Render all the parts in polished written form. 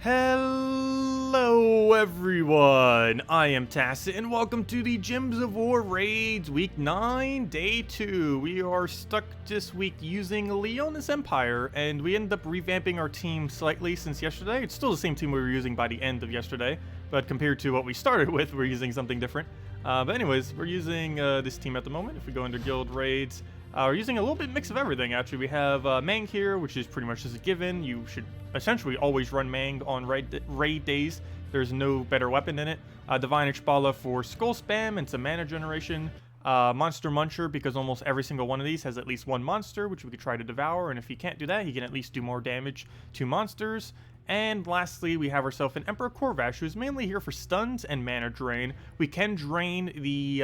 Hello everyone, I am Tacet and welcome to the Gems of War Raids Week 9, Day 2. We are stuck this week using Leonis Empire and we ended up revamping our team slightly since yesterday. It's still the same team we were using by the end of yesterday, but compared to what we started with, we're using something different. But anyways, we're using this team at the moment. If we go into guild raids, we're using a little bit mix of everything actually. We have Mang here, which is pretty much just a given. You should essentially always run Mang on raid days. There's no better weapon in it. Divine Ishbala for skull spam and some mana generation. Monster Muncher, because almost every single one of these has at least one monster, which we could try to devour, and if he can't do that, he can at least do more damage to monsters. And lastly, we have ourselves an Emperor Corvash, who's mainly here for stuns and mana drain. We can drain the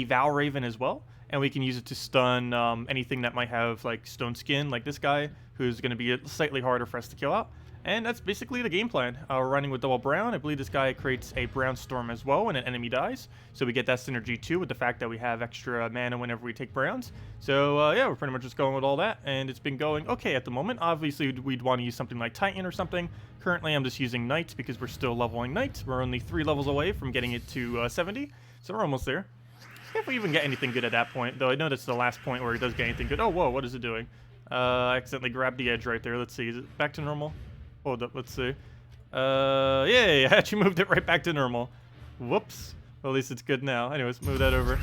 Val Raven as well, and we can use it to stun anything that might have like stone skin, like this guy, who's going to be slightly harder for us to kill out. And that's basically the game plan. We're running with double brown. I believe this guy creates a brown storm as well when an enemy dies, so we get that synergy too with the fact that we have extra mana whenever we take browns. So yeah, we're pretty much just going with all that, and it's been going okay at the moment. Obviously we'd want to use something like Titan or something. Currently I'm just using Knights because we're still leveling Knights. We're only 3 levels away from getting it to 70, so we're almost there. If we even get anything good at that point, though I know that's the last point where it does get anything good. Oh, whoa, what is it doing? I accidentally grabbed the edge right there. Let's see, is it back to normal? Hold up, let's see. Yay, I actually moved it right back to normal. Whoops. Well, at least it's good now. Anyways, move that over.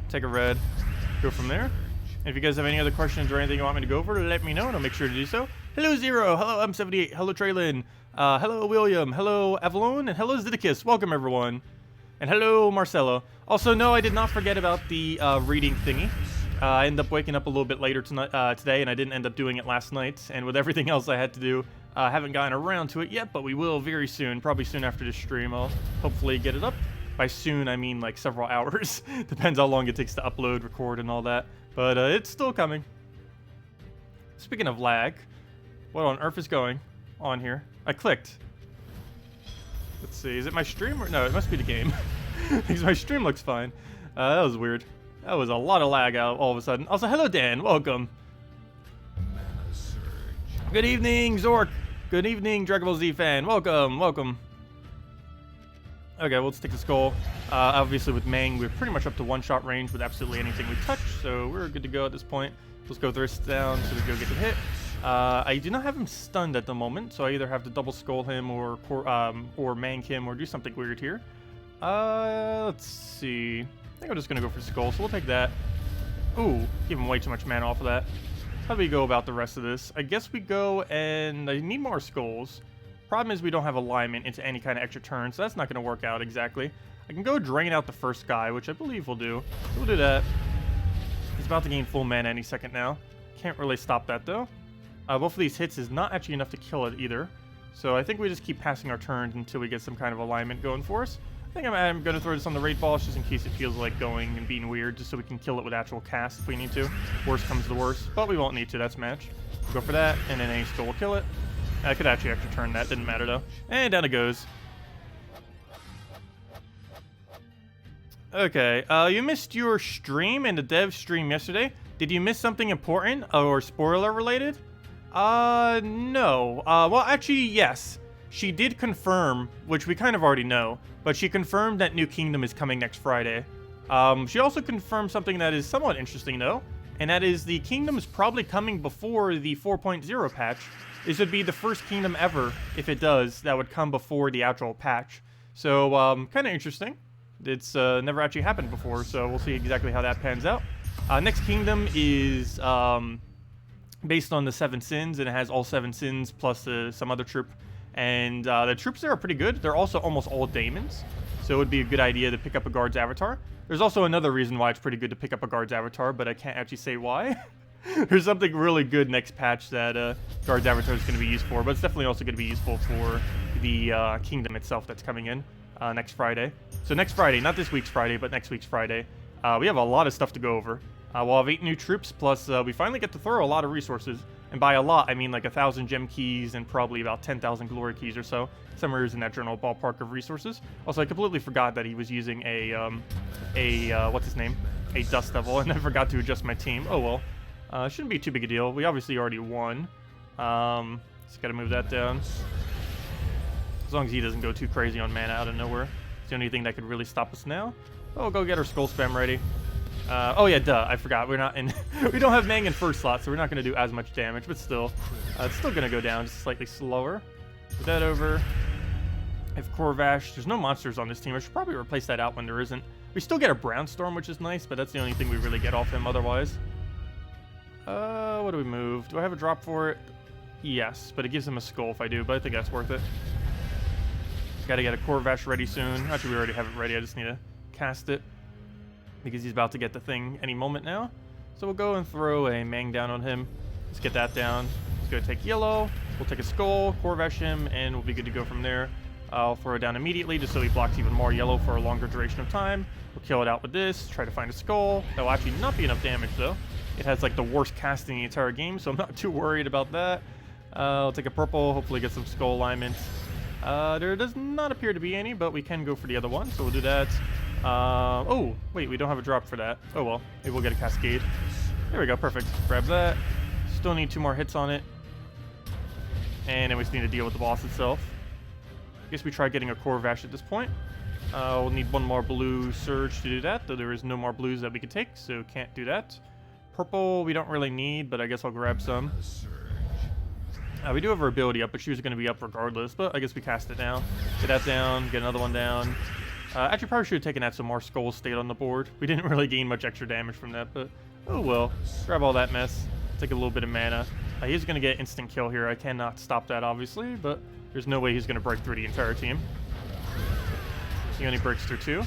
Take a red. Go from there. And if you guys have any other questions or anything you want me to go over, let me know and I'll make sure to do so. Hello, Zero. Hello, M78. Hello, Traylon. Hello, William. Hello, Avalon. And hello, Zeddicus. Welcome, everyone. And hello, Marcelo. Also, no, I did not forget about the reading thingy. I ended up waking up a little bit later tonight, today, and I didn't end up doing it last night. And with everything else I had to do, I haven't gotten around to it yet, but we will very soon. Probably soon after this stream, I'll hopefully get it up. By soon, I mean like several hours. Depends how long it takes to upload, record, and all that. But it's still coming. Speaking of lag, what on earth is going on here? I clicked. Let's see, is it my stream or no? It must be the game. Because my stream looks fine. That was weird. That was a lot of lag out all of a sudden. Also, hello Dan, welcome. Good evening, Zork. Good evening, Dragon Ball Z fan. Welcome, welcome. Okay, well, let's take the skull. Obviously, with Mang, we're pretty much up to one-shot range with absolutely anything we touch, so we're good to go at this point. Let's go this down so we go get the hit. I do not have him stunned at the moment, so I either have to double skull him or Mang him or do something weird here. Let's see. I think I'm just gonna go for skull, so we'll take that. Ooh, give him way too much mana off of that. How do we go about the rest of this? I guess we go and I need more skulls. Problem is we don't have alignment into any kind of extra turn, so that's not gonna work out exactly. I can go drain out the first guy, which I believe we'll do. So we'll do that. He's about to gain full mana any second now. Can't really stop that though. Both of these hits is not actually enough to kill it either. So I think we just keep passing our turns until we get some kind of alignment going for us. I think I'm going to throw this on the raid boss just in case it feels like going and being weird, just so we can kill it with actual cast if we need to. Worst comes to worst, but we won't need to, that's match. Go for that, and then any skull will kill it. I could actually extra turn that, didn't matter though. And down it goes. Okay, you missed your stream and the dev stream yesterday. Did you miss something important or spoiler related? No. Well, actually, yes. She did confirm, which we kind of already know, but she confirmed that New Kingdom is coming next Friday. She also confirmed something that is somewhat interesting, though, and that is the Kingdom is probably coming before the 4.0 patch. This would be the first Kingdom ever, if it does, that would come before the actual patch. So, kind of interesting. It's never actually happened before, so we'll see exactly how that pans out. Next Kingdom is based on the 7 sins, and it has all 7 sins plus some other troop. And the troops there are pretty good. They're also almost all daemons, so it would be a good idea to pick up a guard's avatar. There's also another reason why it's pretty good to pick up a guard's avatar, but I can't actually say why. There's something really good next patch that guard's avatar is going to be used for, but it's definitely also going to be useful for the Kingdom itself that's coming in next Friday. So next Friday, not this week's Friday, but next week's Friday, we have a lot of stuff to go over. We'll have 8 new troops, plus we finally get to throw a lot of resources. And by a lot, I mean like 1,000 gem keys and probably about 10,000 glory keys or so. Somewhere in that general ballpark of resources. Also, I completely forgot that he was using what's his name? A Dust Devil, and I forgot to adjust my team. Oh well. Shouldn't be too big a deal. We obviously already won. Just gotta move that down. As long as he doesn't go too crazy on mana out of nowhere. It's the only thing that could really stop us now. Oh, we'll go get our skull spam ready. Oh yeah, duh, I forgot. We're not in... we don't have Mang in first slot, so we're not going to do as much damage, but still. It's still going to go down just slightly slower. Put that over. If Corvash... There's no monsters on this team. I should probably replace that out when there isn't. We still get a Brownstorm, which is nice, but that's the only thing we really get off him otherwise. What do we move? Do I have a drop for it? Yes, but it gives him a skull if I do, but I think that's worth it. Got to get a Corvash ready soon. Actually, we already have it ready. I just need to cast it, because he's about to get the thing any moment now. So we'll go and throw a Mang down on him. Let's get that down. Let's go take yellow. We'll take a skull, Corvash him, and we'll be good to go from there. I'll throw it down immediately just so he blocks even more yellow for a longer duration of time. We'll kill it out with this, try to find a skull. That will actually not be enough damage though. It has like the worst cast in the entire game, so I'm not too worried about that. I'll take a purple, hopefully get some skull alignment. There does not appear to be any, but we can go for the other one, so we'll do that. Oh, wait, we don't have a drop for that. Oh well, maybe we'll get a Cascade. There we go, perfect. Grab that. Still need 2 more hits on it. And then we just need to deal with the boss itself. I guess we try getting a Corvash at this point. We'll need 1 more blue surge to do that, though there is no more blues that we can take, so can't do that. Purple we don't really need, but I guess I'll grab some. We do have our ability up, but she was going to be up regardless, but I guess we cast it now. Get that down, get another one down. Actually, probably should have taken that so more skulls stayed on the board. We didn't really gain much extra damage from that, but oh well. Grab all that mess. Take a little bit of mana. He's going to get instant kill here. I cannot stop that, obviously, but there's no way he's going to break through the entire team. He only breaks through 2.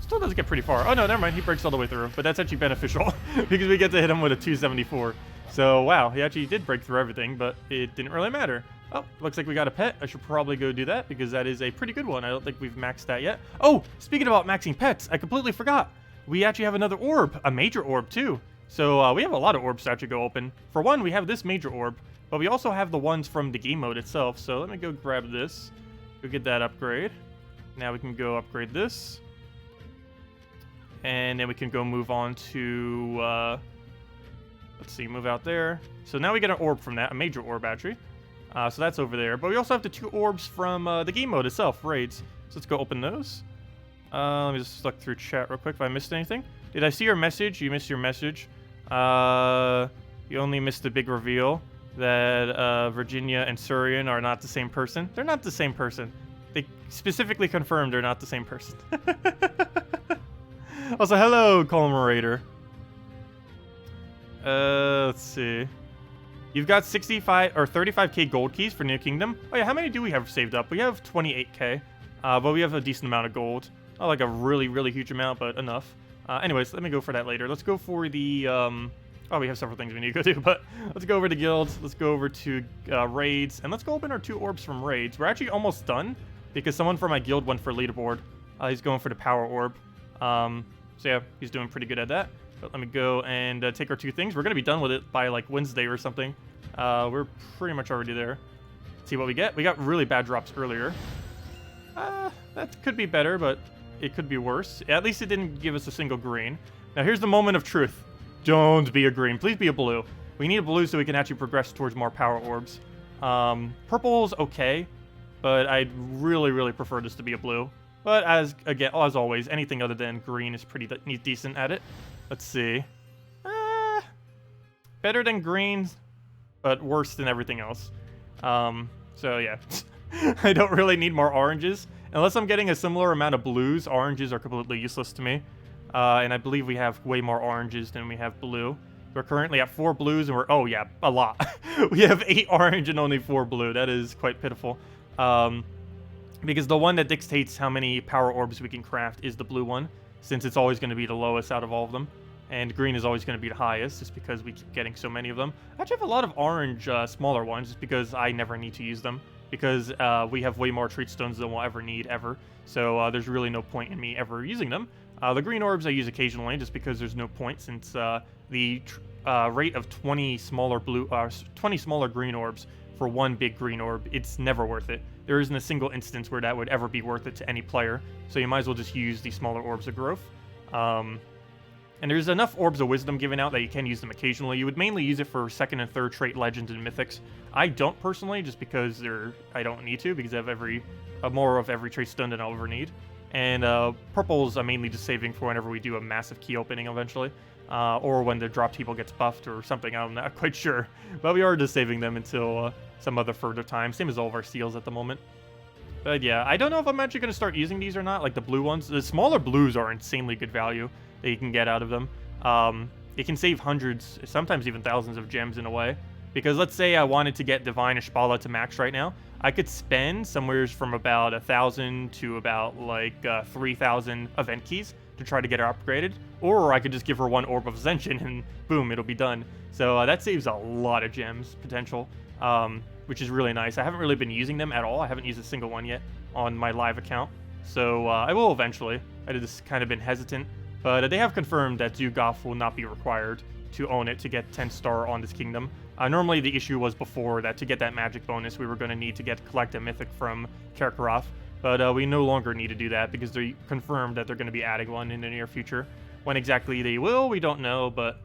Still does get pretty far. Oh no, never mind. He breaks all the way through, but that's actually beneficial because we get to hit him with a 274. So wow, he actually did break through everything, but it didn't really matter. Oh, looks like we got a pet. I should probably go do that because that is a pretty good one. I don't think we've maxed that yet. Oh, speaking about maxing pets, I completely forgot. We actually have another orb, a major orb too. So we have a lot of orbs to actually go open. For one, we have this major orb, but we also have the ones from the game mode itself. So let me go grab this, go get that upgrade. Now we can go upgrade this. And then we can go move on to, let's see, move out there. So now we get an orb from that, a major orb actually. So that's over there. But we also have the 2 orbs from the game mode itself, raids. So let's go open those. Let me just look through chat real quick if I missed anything. Did I see your message? You missed your message. You only missed the big reveal that Virginia and Surian are not the same person. They're not the same person. They specifically confirmed they're not the same person. Also, hello, Colmerator. Let's see. You've got 65 or 35k gold keys for New Kingdom. Oh yeah, how many do we have saved up? We have 28k, but we have a decent amount of gold. Not like a really, really huge amount, but enough. Anyways, let me go for that later. Let's go for the, oh, we have several things we need to go do, but let's go over to guilds. Let's go over to raids, and let's go open our 2 orbs from raids. We're actually almost done because someone from my guild went for leaderboard. He's going for the power orb. So yeah, he's doing pretty good at that. But let me go and take our 2 things. We're going to be done with it by like Wednesday or something. We're pretty much already there. Let's see what we get. We got really bad drops earlier. That could be better, but it could be worse. At least it didn't give us a single green. Now here's the moment of truth. Don't be a green. Please be a blue. We need a blue so we can actually progress towards more power orbs. Purple's okay, but I'd really, really prefer this to be a blue. But as always, anything other than green is pretty decent at it. Let's see. Better than green, but worse than everything else. So yeah, I don't really need more oranges. Unless I'm getting a similar amount of blues, oranges are completely useless to me. And I believe we have way more oranges than we have blue. We're currently at 4 blues and we're, oh yeah, a lot. We have 8 orange and only 4 blue. That is quite pitiful. Because the one that dictates how many power orbs we can craft is the blue one, since it's always going to be the lowest out of all of them. And green is always going to be the highest, just because we keep getting so many of them. I actually have a lot of orange smaller ones, just because I never need to use them. Because we have way more treat stones than we'll ever need, ever. So there's really no point in me ever using them. The green orbs I use occasionally, just because there's no point, since the rate of 20 smaller green orbs for 1 big green orb, it's never worth it. There isn't a single instance where that would ever be worth it to any player, so you might as well just use the smaller orbs of growth. And And there's enough Orbs of Wisdom given out that you can use them occasionally. You would mainly use it for 2nd and 3rd trait legends and mythics. I don't personally, just because I don't need to, because I have more of every trait stone than I'll ever need. And purples I'm mainly just saving for whenever we do a massive key opening eventually. Or when the drop table gets buffed or something, I'm not quite sure. But we are just saving them until some other further time. Same as all of our seals at the moment. But yeah, I don't know if I'm actually going to start using these or not, like the blue ones. The smaller blues are insanely good value that you can get out of them. It can save hundreds, sometimes even thousands of gems in a way. Because let's say I wanted to get Divine Ishbala to max right now. I could spend somewhere from about 1,000 to about like 3,000 event keys to try to get her upgraded. Or I could just give her 1 Orb of Ascension and boom, it'll be done. So that saves a lot of gems potential. Which is really nice. I haven't really been using them at all. I haven't used a single one yet on my live account. So I will eventually. I just kind of been hesitant. But they have confirmed that Zugoff will not be required to own it to get 10 star on this kingdom. Normally the issue was before that to get that magic bonus, we were going to need to collect a mythic from Karkaroth. But we no longer need to do that because they confirmed that they're going to be adding one in the near future. When exactly they will, we don't know, but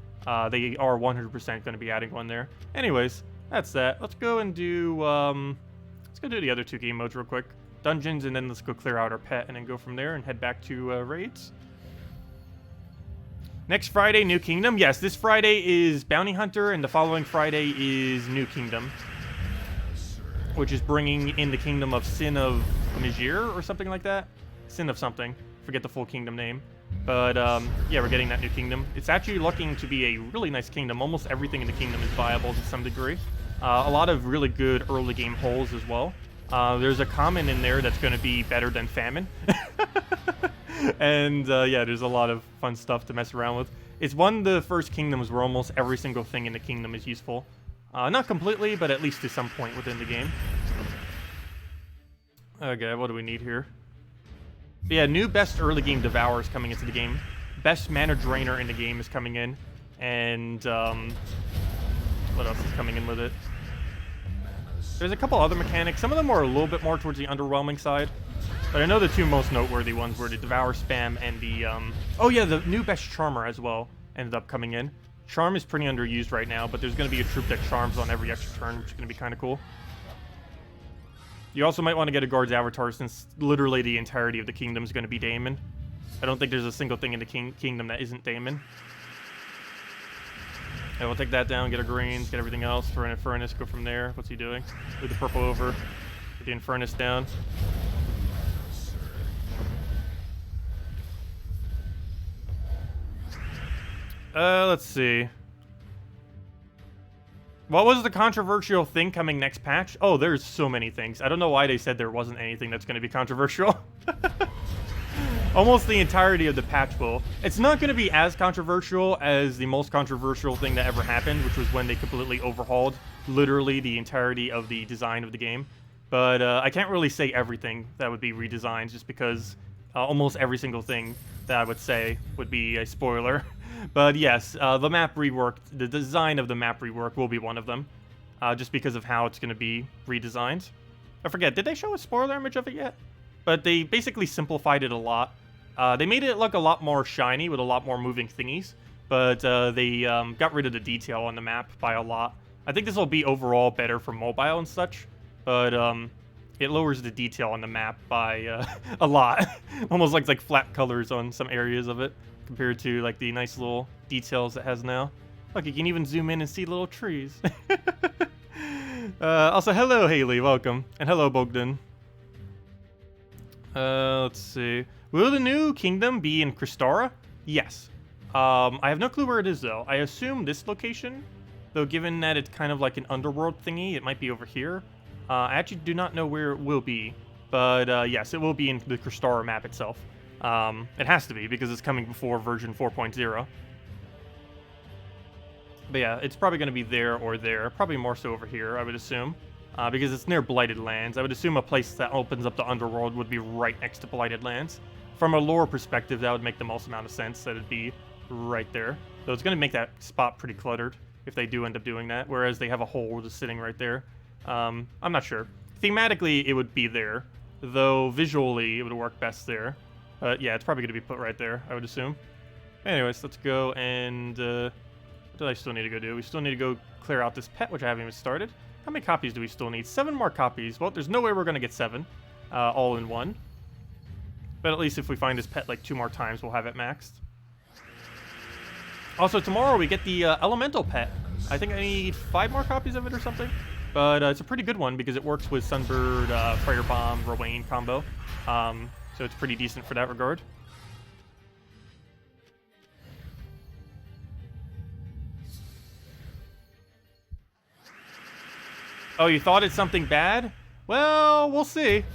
they are 100% going to be adding one there. Anyways, that's that. Let's go and do, the other 2 game modes real quick. Dungeons, and then let's go clear out our pet, and then go from there and head back to raids. Next Friday, New Kingdom. Yes, this Friday is Bounty Hunter, and the following Friday is New Kingdom, which is bringing in the Kingdom of Sin of Mejir, or something like that. Sin of something. Forget the full kingdom name. But, yeah, we're getting that new kingdom. It's actually looking to be a really nice kingdom. Almost everything in the kingdom is viable to some degree. A lot of really good early game holes as well. There's a common in there that's going to be better than famine. And, yeah, there's a lot of fun stuff to mess around with. It's one of the first kingdoms where almost every single thing in the kingdom is useful. Not completely, but at least to some point within the game. Okay, what do we need here? But yeah, new best early game Devour is coming into the game. Best mana drainer in the game is coming in. And, what else is coming in with it? There's a couple other mechanics. Some of them are a little bit more towards the underwhelming side. But I know the 2 most noteworthy ones were the Devour spam and the, oh yeah, the new best Charmer as well ended up coming in. Charm is pretty underused right now, but there's going to be a troop that charms on every extra turn, which is going to be kind of cool. You also might want to get a Guard's Avatar, since literally the entirety of the kingdom is going to be Daemon. I don't think there's a single thing in the kingdom that isn't Daemon. And we'll take that down, get our greens, get everything else, throw in Infernus, go from there. What's he doing? Move the purple over, get the Infernus down. Let's see. What was the controversial thing coming next patch? Oh, there's so many things. I don't know why they said there wasn't anything that's going to be controversial. Almost the entirety of the patch will. It's not going to be as controversial as the most controversial thing that ever happened, which was when they completely overhauled literally the entirety of the design of the game. But I can't really say everything that would be redesigned, just because almost every single thing that I would say would be a spoiler. But yes, the map rework, the design of the map rework will be one of them, just because of how it's going to be redesigned. I forget, did they show a spoiler image of it yet? But they basically simplified it a lot. They made it look a lot more shiny with a lot more moving thingies, but they got rid of the detail on the map by a lot. I think this will be overall better for mobile and such, but it lowers the detail on the map by a lot. Almost like flat colors on some areas of it, compared to like the nice little details it has now. Look, you can even zoom in and see little trees. Also, hello Haley, welcome. And hello Bogdan. Let's see. Will the new kingdom be in Kristara? Yes. I have no clue where it is though. I assume this location, though given that it's kind of like an underworld thingy, it might be over here. I actually do not know where it will be, but yes, it will be in the Kristara map itself. It has to be, because it's coming before version 4.0. But yeah, it's probably going to be there or there. Probably more so over here, I would assume. Because it's near Blighted Lands. I would assume a place that opens up the underworld would be right next to Blighted Lands. From a lore perspective, that would make the most amount of sense, that it'd be right there. So it's going to make that spot pretty cluttered, if they do end up doing that. Whereas they have a hole just sitting right there. I'm not sure. Thematically, it would be there. Though visually, it would work best there. But yeah, it's probably going to be put right there, I would assume. Anyways, let's go and what do I still need to go do? We still need to go clear out this pet, which I haven't even started. How many copies do we still need? 7 more copies. Well, there's no way we're gonna get 7 all in one. But at least if we find this pet like 2 more times, we'll have it maxed. Also, tomorrow we get the elemental pet. I think I need 5 more copies of it or something. But it's a pretty good one because it works with Sunbird, Fire Bomb, Rowan combo. So it's pretty decent for that regard. Oh, you thought it's something bad? Well, we'll see.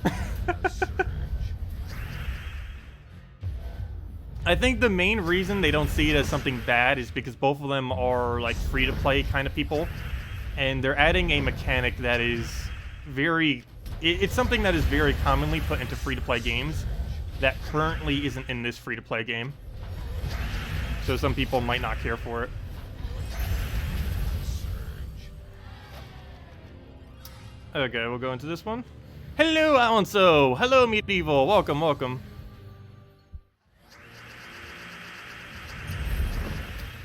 I think the main reason they don't see it as something bad is because both of them are like free-to-play kind of people. And they're adding a mechanic that is very... It's something that is very commonly put into free-to-play games that currently isn't in this free-to-play game. So some people might not care for it. Okay, we'll go into this one. Hello, Alonso! Hello, Medieval! Welcome, welcome.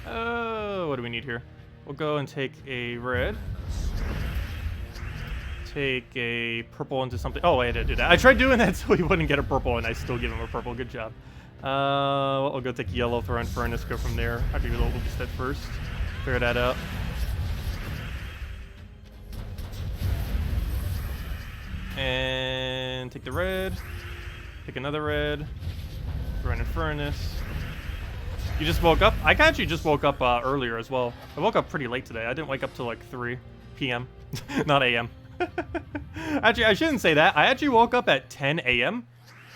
What do we need here? We'll go and take a red. Take a purple into something. Oh, I had to do that. I tried doing that so he wouldn't get a purple, and I still give him a purple. Good job. We'll go take yellow, throw in furnace, go from there. I'll do a little step first. Figure that out. And take the red. Take another red. Throw in furnace. You just woke up? I actually just woke up earlier as well. I woke up pretty late today. I didn't wake up till like 3 p.m. Not a.m. Actually, I shouldn't say that. I actually woke up at 10 a.m.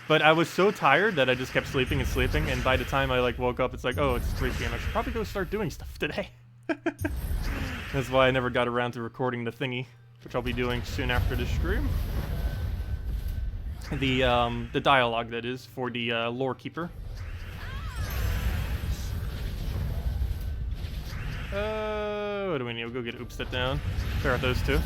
But I was so tired that I just kept sleeping and sleeping. And by the time I like woke up, it's like, oh, it's 3 p.m. I should probably go start doing stuff today. That's why I never got around to recording the thingy, which I'll be doing soon after this stream. The dialogue, that is, for the lore keeper. What do we need? We'll go get Oops that down. Clear out those 2.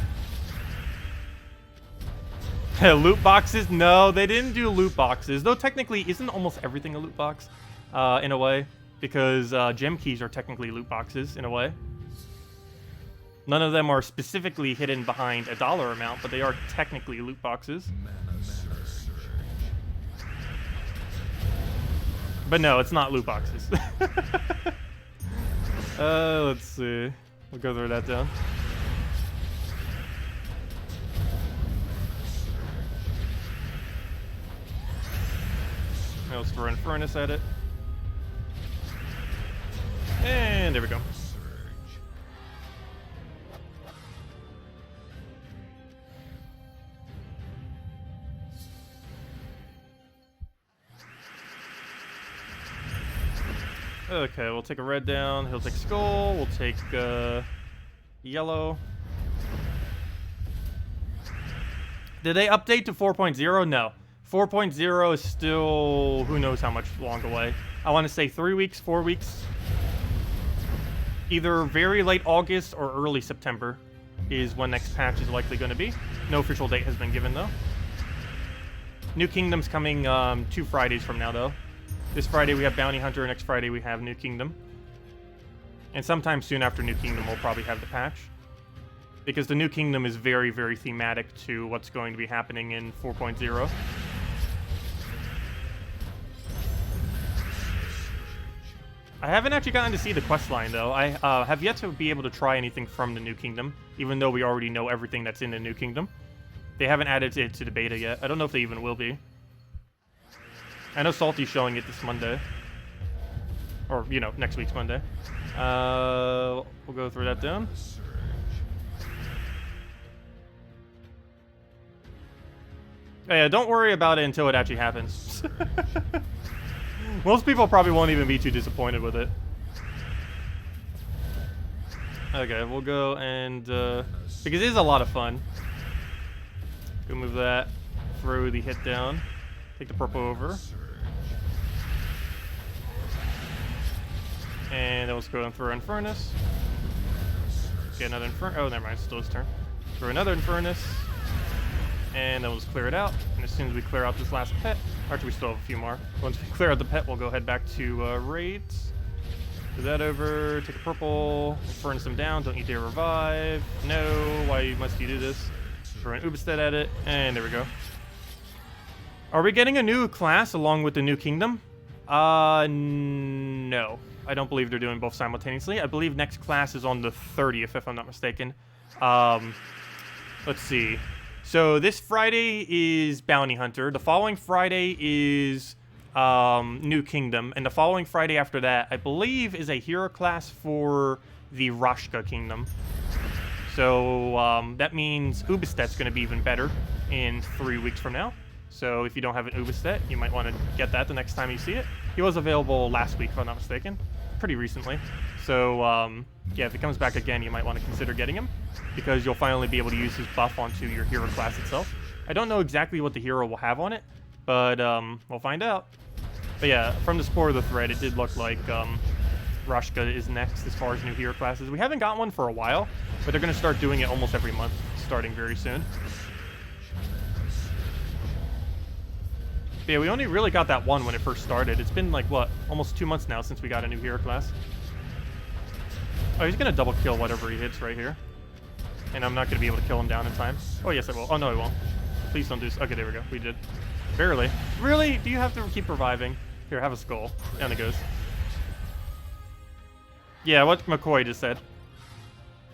Loot boxes? No, they didn't do loot boxes. Though technically, isn't almost everything a loot box? In a way. Because gem keys are technically loot boxes, in a way. None of them are specifically hidden behind a dollar amount, but they are technically loot boxes. But no, it's not loot boxes. Let's see. We'll go through that down. Now let's throw in furnace at it. And there we go. Okay, we'll take a red down. He'll take skull. We'll take yellow. Did they update to 4.0? No. 4.0 is still who knows how much long away. I want to say 3 weeks, 4 weeks. Either very late August or early September is when next patch is likely going to be. No official date has been given, though. New Kingdom's coming 2 Fridays from now, though. This Friday we have Bounty Hunter, next Friday we have New Kingdom. And sometime soon after New Kingdom we'll probably have the patch. Because the New Kingdom is very, very thematic to what's going to be happening in 4.0. I haven't actually gotten to see the questline, though. I have yet to be able to try anything from the New Kingdom, even though we already know everything that's in the New Kingdom. They haven't added it to the beta yet. I don't know if they even will be. I know Salty's showing it this Monday. Or, you know, next week's Monday. We'll go through that down. Yeah, don't worry about it until it actually happens. Most people probably won't even be too disappointed with it. Okay, we'll go and... because it is a lot of fun. Go move that. Throw the hit down. Take the purple over. And then let's go and throw in furnace. Get another Inferno. Oh, never mind. It's still his turn. Throw another Infernus. And then we'll just clear it out. And as soon as we clear out this last pet, actually we still have a few more. Once we clear out the pet, we'll go head back to raids. Do that over, take a purple, burn some down, don't need to revive. No, why must you do this? Throw an Ubestead at it, and there we go. Are we getting a new class along with the new kingdom? No. I don't believe they're doing both simultaneously. I believe next class is on the 30th, if I'm not mistaken. Let's see. So this Friday is Bounty Hunter. The following Friday is New Kingdom. And the following Friday after that, I believe, is a hero class for the Rashka Kingdom. So that means Ubested's going to be even better in 3 weeks from now. So if you don't have an Ubested, you might want to get that the next time you see it. He was available last week, if I'm not mistaken. Pretty recently. So yeah, if it comes back again, you might want to consider getting him, because you'll finally be able to use his buff onto your hero class itself. I don't know exactly what the hero will have on it, but we'll find out. But yeah, from the spoiler of the thread, it did look like Rashka is next as far as new hero classes. We haven't got one for a while, but they're going to start doing it almost every month, starting very soon. But yeah, we only really got that one when it first started. It's been like, what, almost 2 months now since we got a new hero class. Oh, he's going to double kill whatever he hits right here. And I'm not going to be able to kill him down in time. Oh, yes, I will. Oh, no, I won't. Please don't do this. Okay, there we go. We did. Barely. Really? Do you have to keep reviving? Here, have a skull. Down it goes. Yeah, what McCoy just said.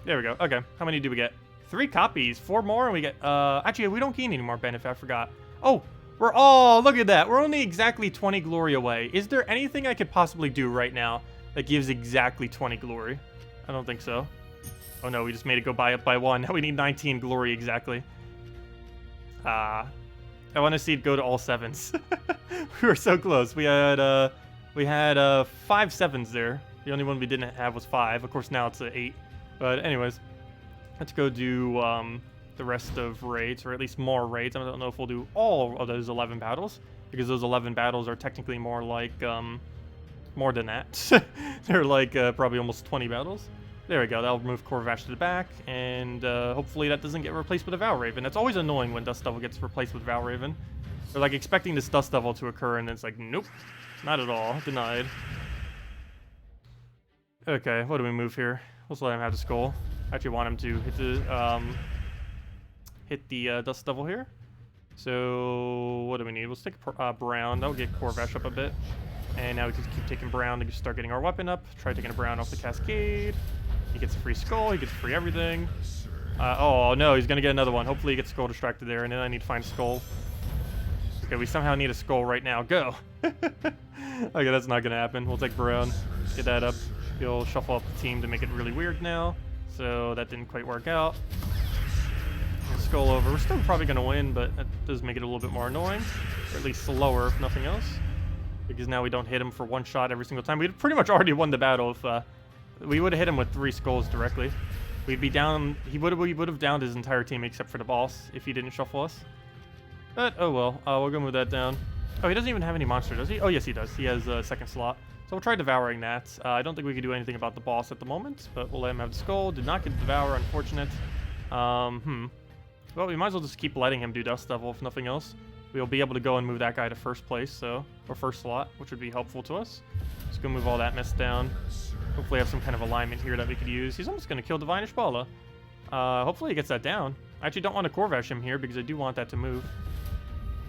There we go. Okay, how many do we get? 3 copies. 4 more, and we get... actually, we don't gain any more benefit. I forgot. Oh! Oh, look at that. We're only exactly 20 glory away. Is there anything I could possibly do right now that gives exactly 20 glory? I don't think so. Oh no, we just made it go up by 1. Now we need 19 glory exactly. I want to see it go to all 7s. We were so close. We had 5 7s there. The only one we didn't have was 5. Of course, now it's 8. But anyways, let's go do the rest of raids, or at least more raids. I don't know if we'll do all of those 11 battles, because those 11 battles are technically more like, more than that. They're like probably almost 20 battles. There we go, that'll move Corvash to the back, and hopefully that doesn't get replaced with a Valraven. That's always annoying when Dust Devil gets replaced with Valraven. They're like expecting this Dust Devil to occur, and it's like, nope, not at all, denied. Okay, what do we move here? Let's let him have the skull. I actually want him to hit the Dust Devil here. So what do we need? Let's take Brown. That'll get Corvash up a bit. And now we can keep taking Brown to start getting our weapon up. Try taking a Brown off the Cascade. He gets a free skull. He gets free everything. Oh no, he's gonna get another one. Hopefully he gets skull distracted there, and then I need to find a skull. Okay, we somehow need a skull right now. Go. Okay, that's not gonna happen. We'll take Brown. Get that up. He'll shuffle up the team to make it really weird now. So that didn't quite work out. Skull over. We're still probably going to win, but that does make it a little bit more annoying. Or at least slower, if nothing else. Because now we don't hit him for 1 shot every single time. We'd pretty much already won the battle if we would have hit him with 3 skulls directly. We'd be down. We would have downed his entire team except for the boss if he didn't shuffle us. But, oh well. We'll go move that down. Oh, he doesn't even have any monster, does he? Oh, yes, he does. He has a 2nd slot. So we'll try devouring that. I don't think we can do anything about the boss at the moment, but we'll let him have the skull. Did not get the devour, unfortunate. Well, we might as well just keep letting him do Dust Devil, if nothing else. We'll be able to go and move that guy to 1st place, so, or 1st slot, which would be helpful to us. Let's go move all that mess down. Hopefully have some kind of alignment here that we could use. He's almost going to kill Divine Ishbala. Hopefully he gets that down. I actually don't want to Corvash him here because I do want that to move.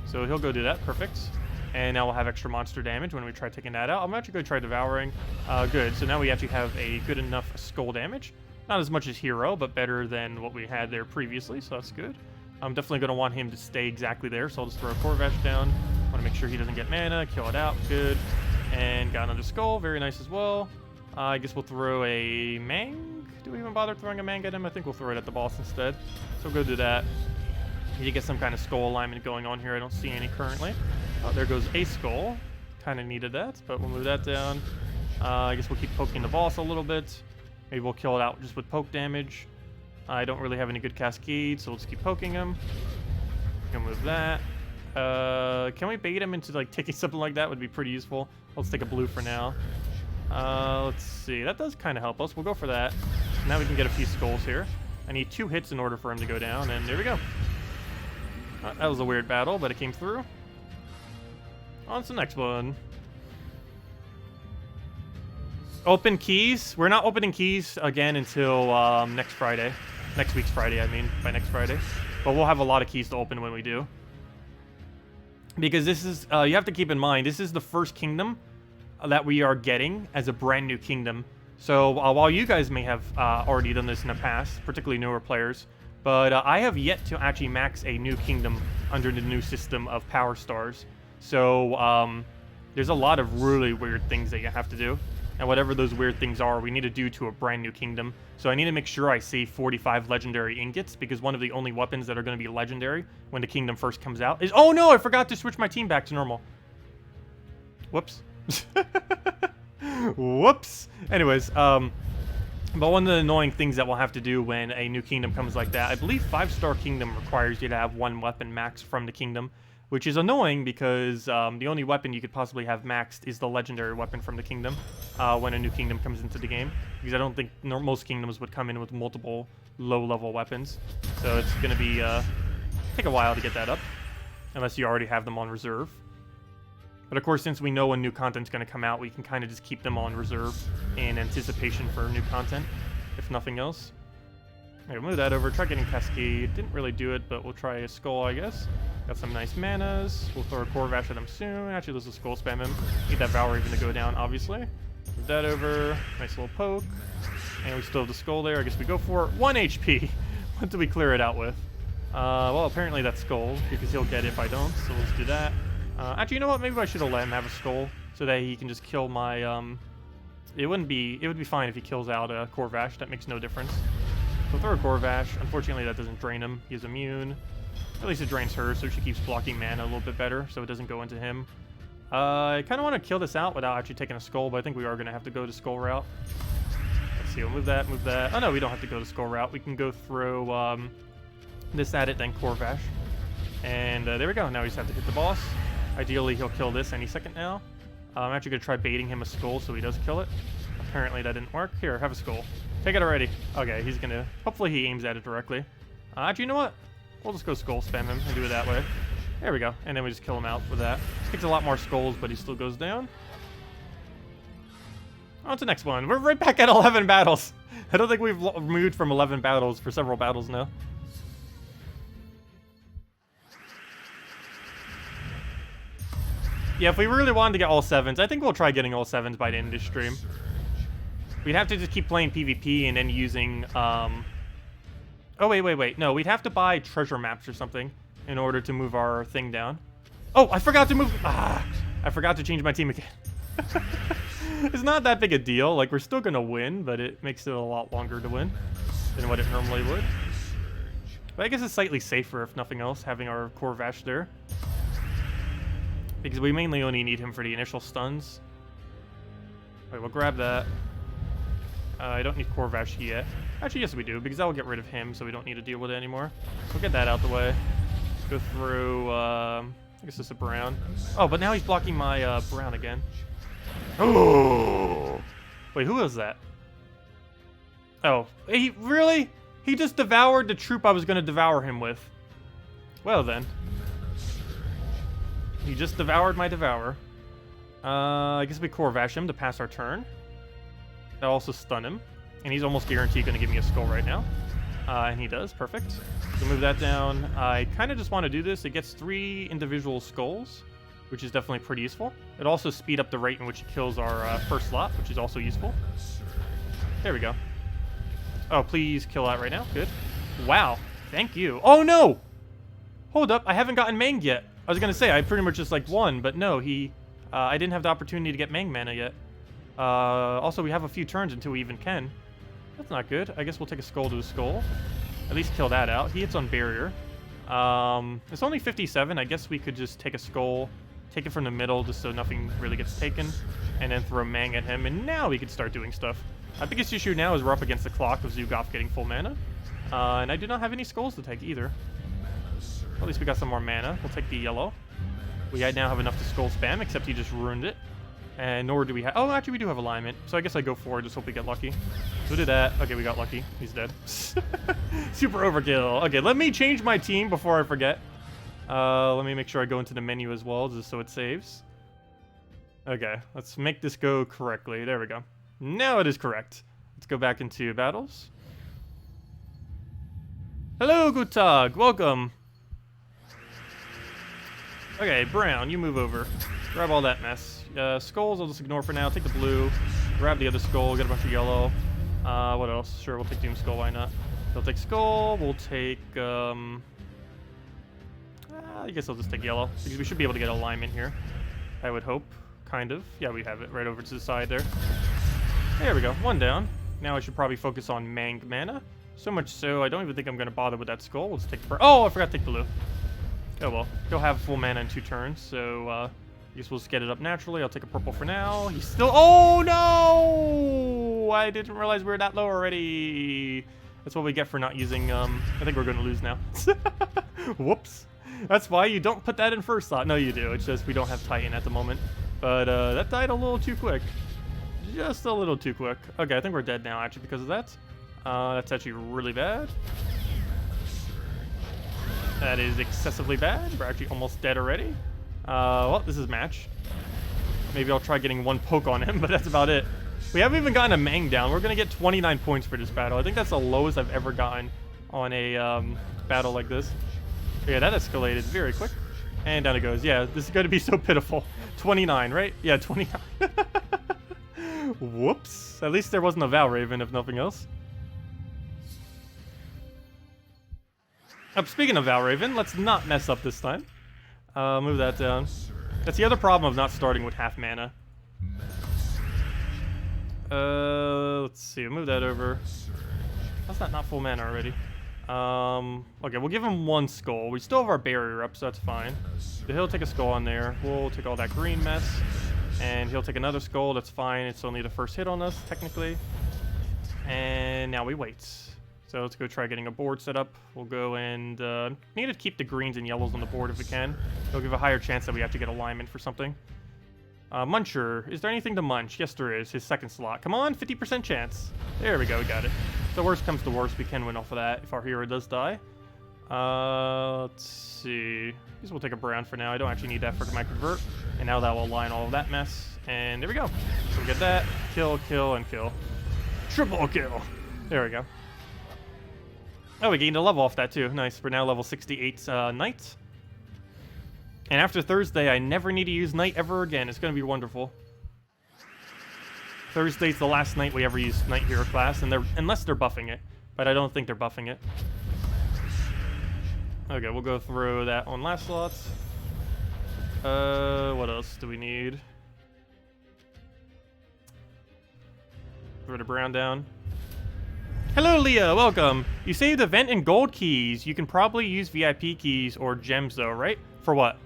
So he'll go do that. Perfect. And now we'll have extra monster damage when we try taking that out. I'm actually going to try devouring. Good. So now we actually have a good enough skull damage. Not as much as hero, but better than what we had there previously, so that's good. I'm definitely going to want him to stay exactly there, so I'll just throw a Corvash down. Want to make sure he doesn't get mana, kill it out, good. And got another skull, very nice as well. I guess we'll throw a Mang. Do we even bother throwing a Mang at him? I think we'll throw it at the boss instead. So we'll go do that. Need to get some kind of skull alignment going on here. I don't see any currently. Oh, there goes a skull. Kind of needed that, but we'll move that down. I guess we'll keep poking the boss a little bit. Maybe we'll kill it out just with poke damage. I don't really have any good cascade, so let's keep poking him. Gonna move that. Can we bait him into like taking something like that? Would be pretty useful. Let's take a blue for now. Let's see. That does kind of help us. We'll go for that. Now we can get a few skulls here. I need 2 hits in order for him to go down, and there we go. That was a weird battle, but it came through. On to the next one. Open keys. We're not opening keys again until next Friday. Next week's Friday, I mean, by next Friday. But we'll have a lot of keys to open when we do. Because this is, you have to keep in mind, this is the first kingdom that we are getting as a brand new kingdom. So while you guys may have already done this in the past, particularly newer players, but I have yet to actually max a new kingdom under the new system of power stars. So there's a lot of really weird things that you have to do. And whatever those weird things are, we need to do to a brand new kingdom. So I need to make sure I save 45 legendary ingots, because one of the only weapons that are going to be legendary when the kingdom first comes out is... Oh no, I forgot to switch my team back to normal. Whoops. Whoops. Anyways, but one of the annoying things that we'll have to do when a new kingdom comes like that, I believe 5-star kingdom requires you to have one weapon maxed from the kingdom, which is annoying because the only weapon you could possibly have maxed is the legendary weapon from the kingdom when a new kingdom comes into the game, because I don't think most kingdoms would come in with multiple low-level weapons. So it's going to be take a while to get that up, unless you already have them on reserve. But of course, since we know when new content's going to come out, we can kind of just keep them on reserve in anticipation for new content, if nothing else. Okay, move that over. Try getting Cascade. Didn't really do it, but we'll try a Skull, I guess. Got some nice manas. We'll throw a Corvash at him soon. Actually, let's just Skull spam him. Need that Valor even to go down, obviously. Move that over. Nice little poke. And we still have the Skull there. I guess we go for 1 HP. What do we clear it out with? Well, apparently that's Skull, because he'll get it if I don't, so let's do that. Actually, you know what? Maybe I should have let him have a Skull, so that he can just kill my, It would be fine if he kills out a Corvash. That makes no difference. So throw a Corvash. Unfortunately, that doesn't drain him. He's immune. At least it drains her, so she keeps blocking mana a little bit better, so it doesn't go into him. I kind of want to kill this out without actually taking a Skull, but I think we are going to have to go to Skull route. Let's see, we'll move that, move that. Oh no, we don't have to go to Skull route. We can go through this at it, then Corvash. And there we go. Now we just have to hit the boss. Ideally, he'll kill this any second now. I'm actually going to try baiting him a Skull so he does kill it. Apparently that didn't work. Here, have a Skull. Take it already. Okay, he's going to... Hopefully he aims at it directly. Actually, you know what? We'll just go Skull spam him and do it that way. There we go. And then we just kill him out for that. Takes a lot more Skulls, but he still goes down. On to the next one. We're right back at 11 battles. I don't think we've moved from 11 battles for several battles now. Yeah, if we really wanted to get all 7s, I think we'll try getting all 7s by the end of the stream. We'd have to just keep playing PvP and then using, Oh, wait. No, we'd have to buy treasure maps or something in order to move our thing down. Oh, I forgot to move... I forgot to change my team again. It's not that big a deal. Like, we're still going to win, but it makes it a lot longer to win than what it normally would. But I guess it's slightly safer, if nothing else, having our Corvash there. Because we mainly only need him for the initial stuns. Alright, we'll grab that. I don't need Corvash yet. Actually, yes we do, because that will get rid of him, so we don't need to deal with it anymore. We'll get that out the way. Go through, I guess it's a brown. Oh, but now he's blocking my brown again. Oh! Wait, who was that? Oh, he really? He just devoured the troop I was going to devour him with. Well then. He just devoured my Devourer. I guess we Corvash him to pass our turn. That'll also stun him. And he's almost guaranteed going to give me a Skull right now. And he does. Perfect. So move that down. I kind of just want to do this. It gets 3 individual Skulls, which is definitely pretty useful. It also speed up the rate in which it kills our first slot, which is also useful. There we go. Oh, please kill that right now. Good. Wow. Thank you. Oh, no! Hold up. I haven't gotten Manged yet. I was going to say, I pretty much just, like, won, but no, I didn't have the opportunity to get Mang mana yet. Also, we have a few turns until we even can. That's not good. I guess we'll take a Skull to a Skull. At least kill that out. He hits on Barrier. It's only 57. I guess we could just take a Skull, take it from the middle just so nothing really gets taken, and then throw Mang at him, and now we can start doing stuff. Our biggest issue now is we're up against the clock of Zugoff getting full mana, and I do not have any Skulls to take either. At least we got some more mana. We'll take the yellow. We now have enough to Skull spam, except he just ruined it. And nor do we have... Oh, actually, we do have alignment. So I guess I go forward, just hope we get lucky. So did that. Okay, we got lucky. He's dead. Super overkill. Okay, let me change my team before I forget. Let me make sure I go into the menu as well, just so it saves. Okay, let's make this go correctly. There we go. Now it is correct. Let's go back into battles. Hello, good Tag. Welcome. Okay, Brown, you move over. Grab all that mess. Skulls, I'll just ignore for now. Take the blue. Grab the other skull. Get a bunch of yellow. What else? Sure, we'll take Doom Skull. Why not? We'll take skull. We'll take, I guess I'll just take yellow, because we should be able to get alignment here. I would hope. Kind of. Yeah, we have it right over to the side there. There we go. One down. Now I should probably focus on Mang mana. So much so, I don't even think I'm going to bother with that skull. Let's take the... Oh, I forgot to take blue. Oh well. He'll have full mana in 2 turns, so I guess we'll just get it up naturally. I'll take a purple for now. He's still... Oh, no! I didn't realize we were that low already. That's what we get for not using... I think we're going to lose now. Whoops. That's why you don't put that in first slot. No, you do. It's just we don't have Titan at the moment. But that died a little too quick. Just a little too quick. Okay, I think we're dead now, actually, because of that. That's actually really bad. That is excessively bad. We're actually almost dead already. Well, this is match. Maybe I'll try getting 1 poke on him, but that's about it. We haven't even gotten a Mang down. We're going to get 29 points for this battle. I think that's the lowest I've ever gotten on a battle like this. Yeah, that escalated very quick. And down it goes. Yeah, this is going to be so pitiful. 29, right? Yeah, 29. Whoops. At least there wasn't a Val Raven, if nothing else. Speaking of Val Raven, let's not mess up this time. Move that down. That's the other problem of not starting with half mana. Let's see. Move that over. How's that not full mana already? Okay, we'll give him 1 skull. We still have our barrier up, so that's fine. He'll take a skull on there. We'll take all that green mess. And he'll take another skull. That's fine. It's only the first hit on us, technically. And now we wait. So let's go try getting a board set up. We'll go and need to keep the greens and yellows on the board if we can. It'll give a higher chance that we have to get alignment for something. Muncher. Is there anything to munch? Yes, there is. His 2nd slot. Come on, 50% chance. There we go. We got it. If the worst comes to worst, we can win off of that if our hero does die. Let's see. I guess we'll take a brown for now. I don't actually need that for my convert. And now that will align all of that mess. And there we go. So we get that. Kill, kill, and kill. Triple kill. There we go. Oh, we gained a level off that too. Nice. We're now level 68 Knight. And after Thursday, I never need to use Knight ever again. It's going to be wonderful. Thursday's the last night we ever use Knight Hero class, and unless they're buffing it. But I don't think they're buffing it. Okay, we'll go through that on last slot. What else do we need? Throw the brown down. Hello, Leah. Welcome. You saved event and gold keys. You can probably use VIP keys or gems, though, right? For what?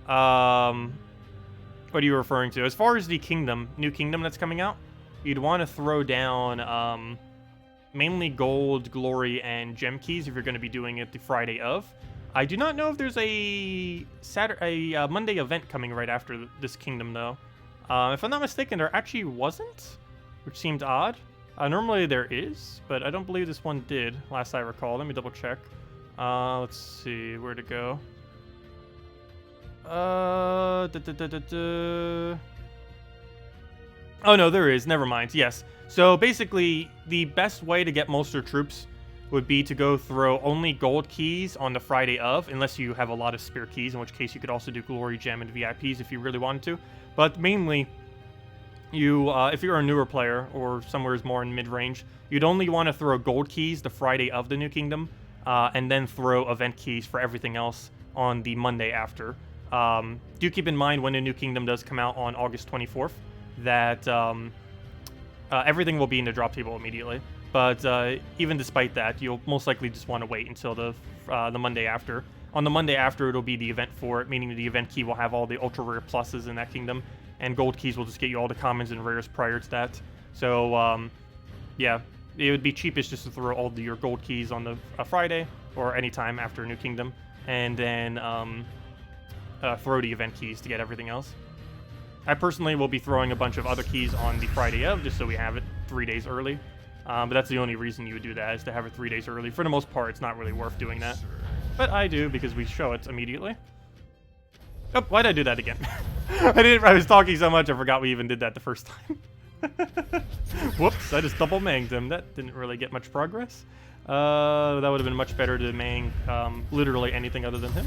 What are you referring to? As far as the kingdom, new kingdom that's coming out, you'd want to throw down mainly gold, glory, and gem keys if you're going to be doing it the Friday of. I do not know if there's a Monday event coming right after this kingdom, though. If I'm not mistaken, there actually wasn't, which seemed odd. Normally there is, but I don't believe this one did, last I recall. Let me double check. Let's see, where to go. Oh no, there is. Never mind. Yes. So basically, the best way to get most of your troops would be to go throw only gold keys on the Friday of, unless you have a lot of spare keys, in which case you could also do glory, gem, and VIPs if you really wanted to. But mainly, you, if you're a newer player or somewhere more in mid-range, you'd only want to throw gold keys the Friday of the new kingdom, and then throw event keys for everything else on the Monday after. Do keep in mind when the new kingdom does come out on August 24th that everything will be in the drop table immediately. But even despite that, you'll most likely just want to wait until the Monday after. On the Monday after, it'll be the event for it, meaning the event key will have all the ultra rare pluses in that kingdom, and gold keys will just get you all the commons and rares prior to that. So yeah, it would be cheapest just to throw all your gold keys on the Friday or any time after New Kingdom, and then throw the event keys to get everything else. I personally will be throwing a bunch of other keys on the Friday of, just so we have it 3 days early. But that's the only reason you would do that, is to have it 3 days early. For the most part, it's not really worth doing that. But I do, because we show it immediately. Oh, why'd I do that again? I was talking so much, I forgot we even did that the first time. Whoops, I just double manged him. That didn't really get much progress. That would have been much better to mang literally anything other than him.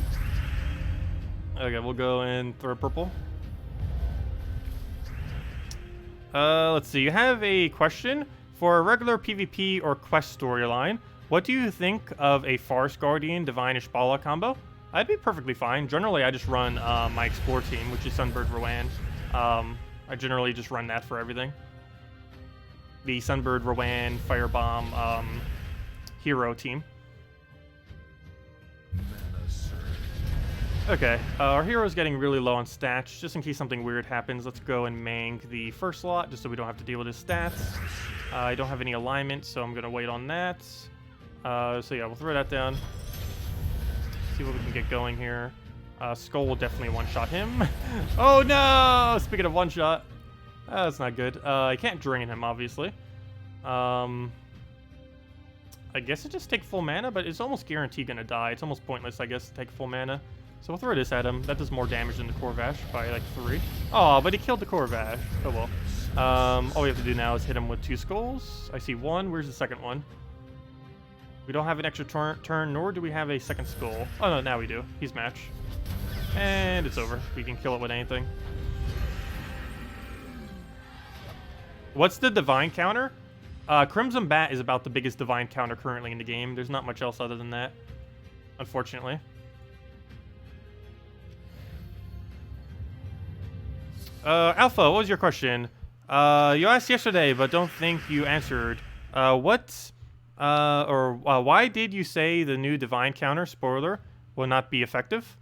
Okay, we'll go in throw purple. Let's see. You have a question for a regular PvP or quest storyline. What do you think of a Forest Guardian Divine Ishbala combo? I'd be perfectly fine. Generally, I just run my Explore team, which is Sunbird Rowan. I generally just run that for everything. The Sunbird Rowan Firebomb hero team. Okay, our hero's getting really low on stats. Just in case something weird happens, let's go and mang the first slot, just so we don't have to deal with his stats. I don't have any alignment, so I'm going to wait on that. So yeah, we'll throw that down. See what we can get going here. Skull will definitely one-shot him. Oh no! Speaking of one-shot, that's not good. I can't drain him, obviously. I guess it just take full mana, but it's almost guaranteed gonna die. It's almost pointless, I guess, to take full mana. So we'll throw this at him. That does more damage than the Corvash by like 3. Oh, but he killed the Corvash. Oh well. All we have to do now is hit him with 2 skulls. I see 1. Where's the second one? We don't have an extra turn, nor do we have a second skull. Oh no, now we do. He's match. And it's over. We can kill it with anything. What's the divine counter? Crimson Bat is about the biggest divine counter currently in the game. There's not much else other than that, unfortunately. Alpha, what was your question? You asked yesterday, but don't think you answered. Why did you say the new divine counter, spoiler, will not be effective?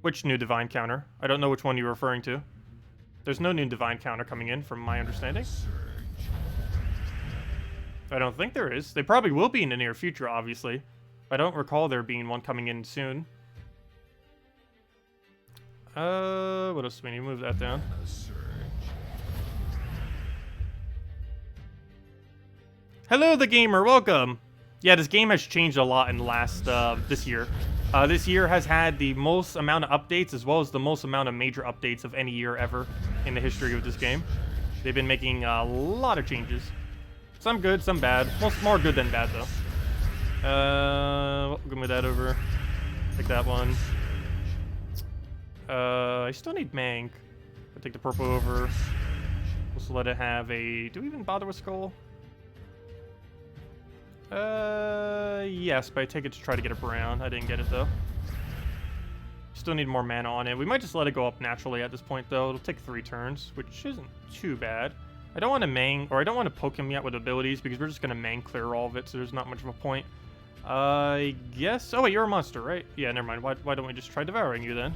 Which new divine counter? I don't know which one you're referring to. There's no new divine counter coming in, from my understanding. I don't think there is. They probably will be in the near future, obviously. I don't recall there being one coming in soon. What else do we need? Move that down. Hello, the gamer. Welcome. Yeah, this game has changed a lot in the last, this year. This year has had the most amount of updates, as well as the most amount of major updates of any year ever in the history of this game. They've been making a lot of changes. Some good, some bad. Most more good than bad, though. We'll move that over. Take that one. I still need Mang. I'll take the purple over. We'll just let it have a... Do we even bother with Skull? Yes, but I take it to try to get a brown. I didn't get it, though. Still need more mana on it. We might just let it go up naturally at this point, though. It'll take 3 turns, which isn't too bad. I don't want to Mang, or I don't want to poke him yet with abilities, because we're just going to Mang clear all of it, so there's not much of a point. I guess... Oh, wait, you're a monster, right? Yeah, never mind. Why don't we just try devouring you, then?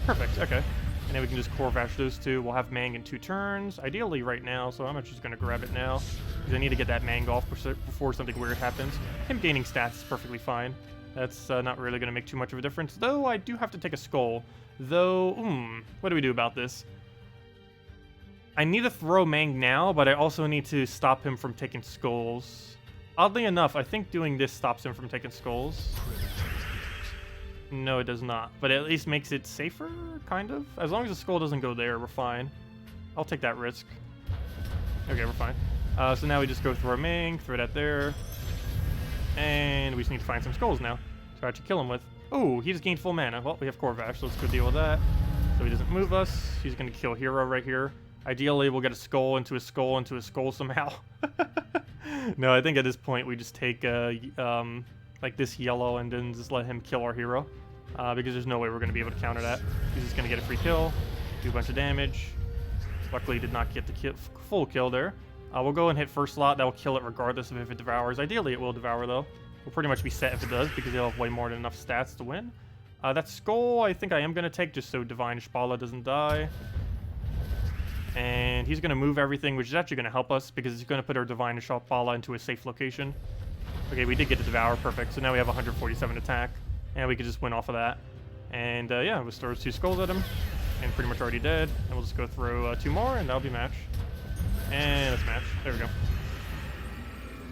Perfect, okay. And then we can just Corvash those 2. We'll have Mang in 2 turns, ideally right now, so I'm just going to grab it now, because I need to get that Mang off before something weird happens. Him gaining stats is perfectly fine. That's not really going to make too much of a difference, though I do have to take a Skull. Though, what do we do about this? I need to throw Mang now, but I also need to stop him from taking Skulls. Oddly enough, I think doing this stops him from taking Skulls. No, it does not. But it at least makes it safer, kind of. As long as the Skull doesn't go there, we're fine. I'll take that risk. Okay, we're fine. So now we just go through our Mang, throw that there. And we just need to find some Skulls now to actually kill him with. Oh, he just gained full mana. Well, we have Corvash, so let's go deal with that. So he doesn't move us. He's going to kill Hero right here. Ideally, we'll get a Skull into a Skull into a Skull somehow. No, I think at this point we just take like this yellow and then just let him kill our hero. Because there's no way we're going to be able to counter that. He's just going to get a free kill, do a bunch of damage. Luckily, did not get the full kill there. We'll go and hit first slot. That will kill it regardless of if it devours. Ideally, it will devour, though. We'll pretty much be set if it does, because they'll have way more than enough stats to win. That Skull, I think I am going to take, just so Divine Ishbala doesn't die. And he's going to move everything, which is actually going to help us, because he's going to put our Divine Ishbala into a safe location. Okay, we did get the Devour. Perfect. So now we have 147 attack, and we can just win off of that. And, yeah, we'll throw 2 Skulls at him, and pretty much already dead. And we'll just go through 2 more, and that'll be match. And let's match. There we go.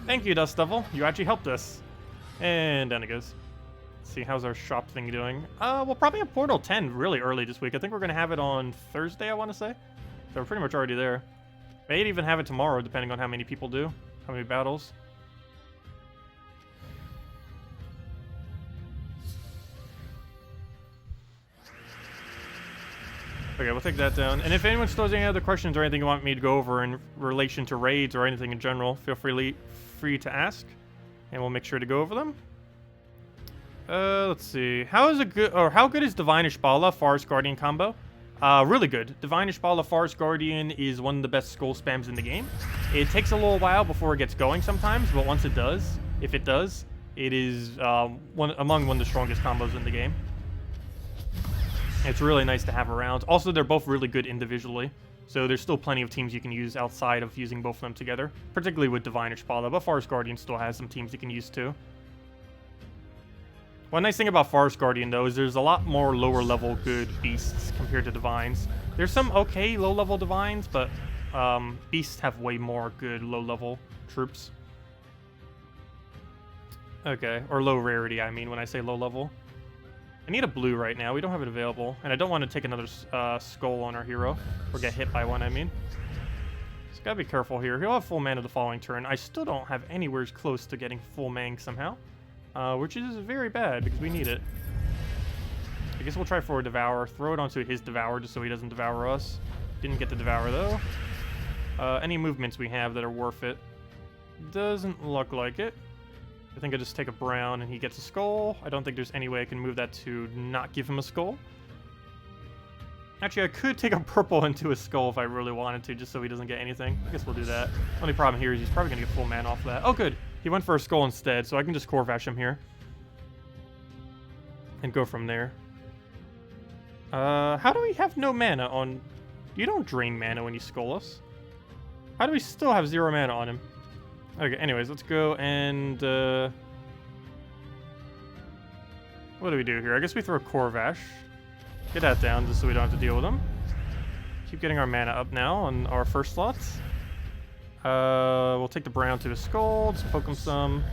Thank you, Dust Devil. You actually helped us. And down it goes. Let's see, how's our shop thing doing? We'll probably have Portal 10 really early this week. I think we're going to have it on Thursday, I want to say. So we're pretty much already there. May even have it tomorrow, depending on how many people do. How many battles. Okay, we'll take that down. And if anyone still has any other questions or anything you want me to go over in relation to raids or anything in general, feel free to ask, and we'll make sure to go over them. Let's see. How good is Divine Ishbala Forest Guardian combo? Really good. Divine Ishbala Forest Guardian is one of the best skull spams in the game. It takes a little while before it gets going sometimes, but once it does, if it does, it is among one of the strongest combos in the game. It's really nice to have around. Also, they're both really good individually, so there's still plenty of teams you can use outside of using both of them together, particularly with Divine Ishbala, but Forest Guardian still has some teams you can use too. One nice thing about Forest Guardian, though, is there's a lot more lower-level good beasts compared to Divines. There's some okay low-level Divines, but beasts have way more good low-level troops. Okay, or low rarity, I mean, when I say low-level. I need a blue right now. We don't have it available. And I don't want to take another skull on our hero. Or get hit by one, I mean. So gotta be careful here. He'll have full mana the following turn. I still don't have anywhere close to getting full mang somehow. Which is very bad because we need it. I guess we'll try for a Devour. Throw it onto his Devour just so he doesn't devour us. Didn't get the Devour though. Any movements we have that are worth it? Doesn't look like it. I think I just take a brown and he gets a skull. I don't think there's any way I can move that to not give him a skull. Actually, I could take a purple into a skull if I really wanted to, just so he doesn't get anything. I guess we'll do that. Only problem here is he's probably going to get full mana off of that. Oh, good. He went for a skull instead, so I can just Corvash him here. And go from there. How do we have no mana on... You don't drain mana when you skull us. How do we still have 0 mana on him? Okay, anyways, let's go and, what do we do here? I guess we throw a Corvash. Get that down just so we don't have to deal with them. Keep getting our mana up now on our first slots. We'll take the brown to his skull, just poke him some.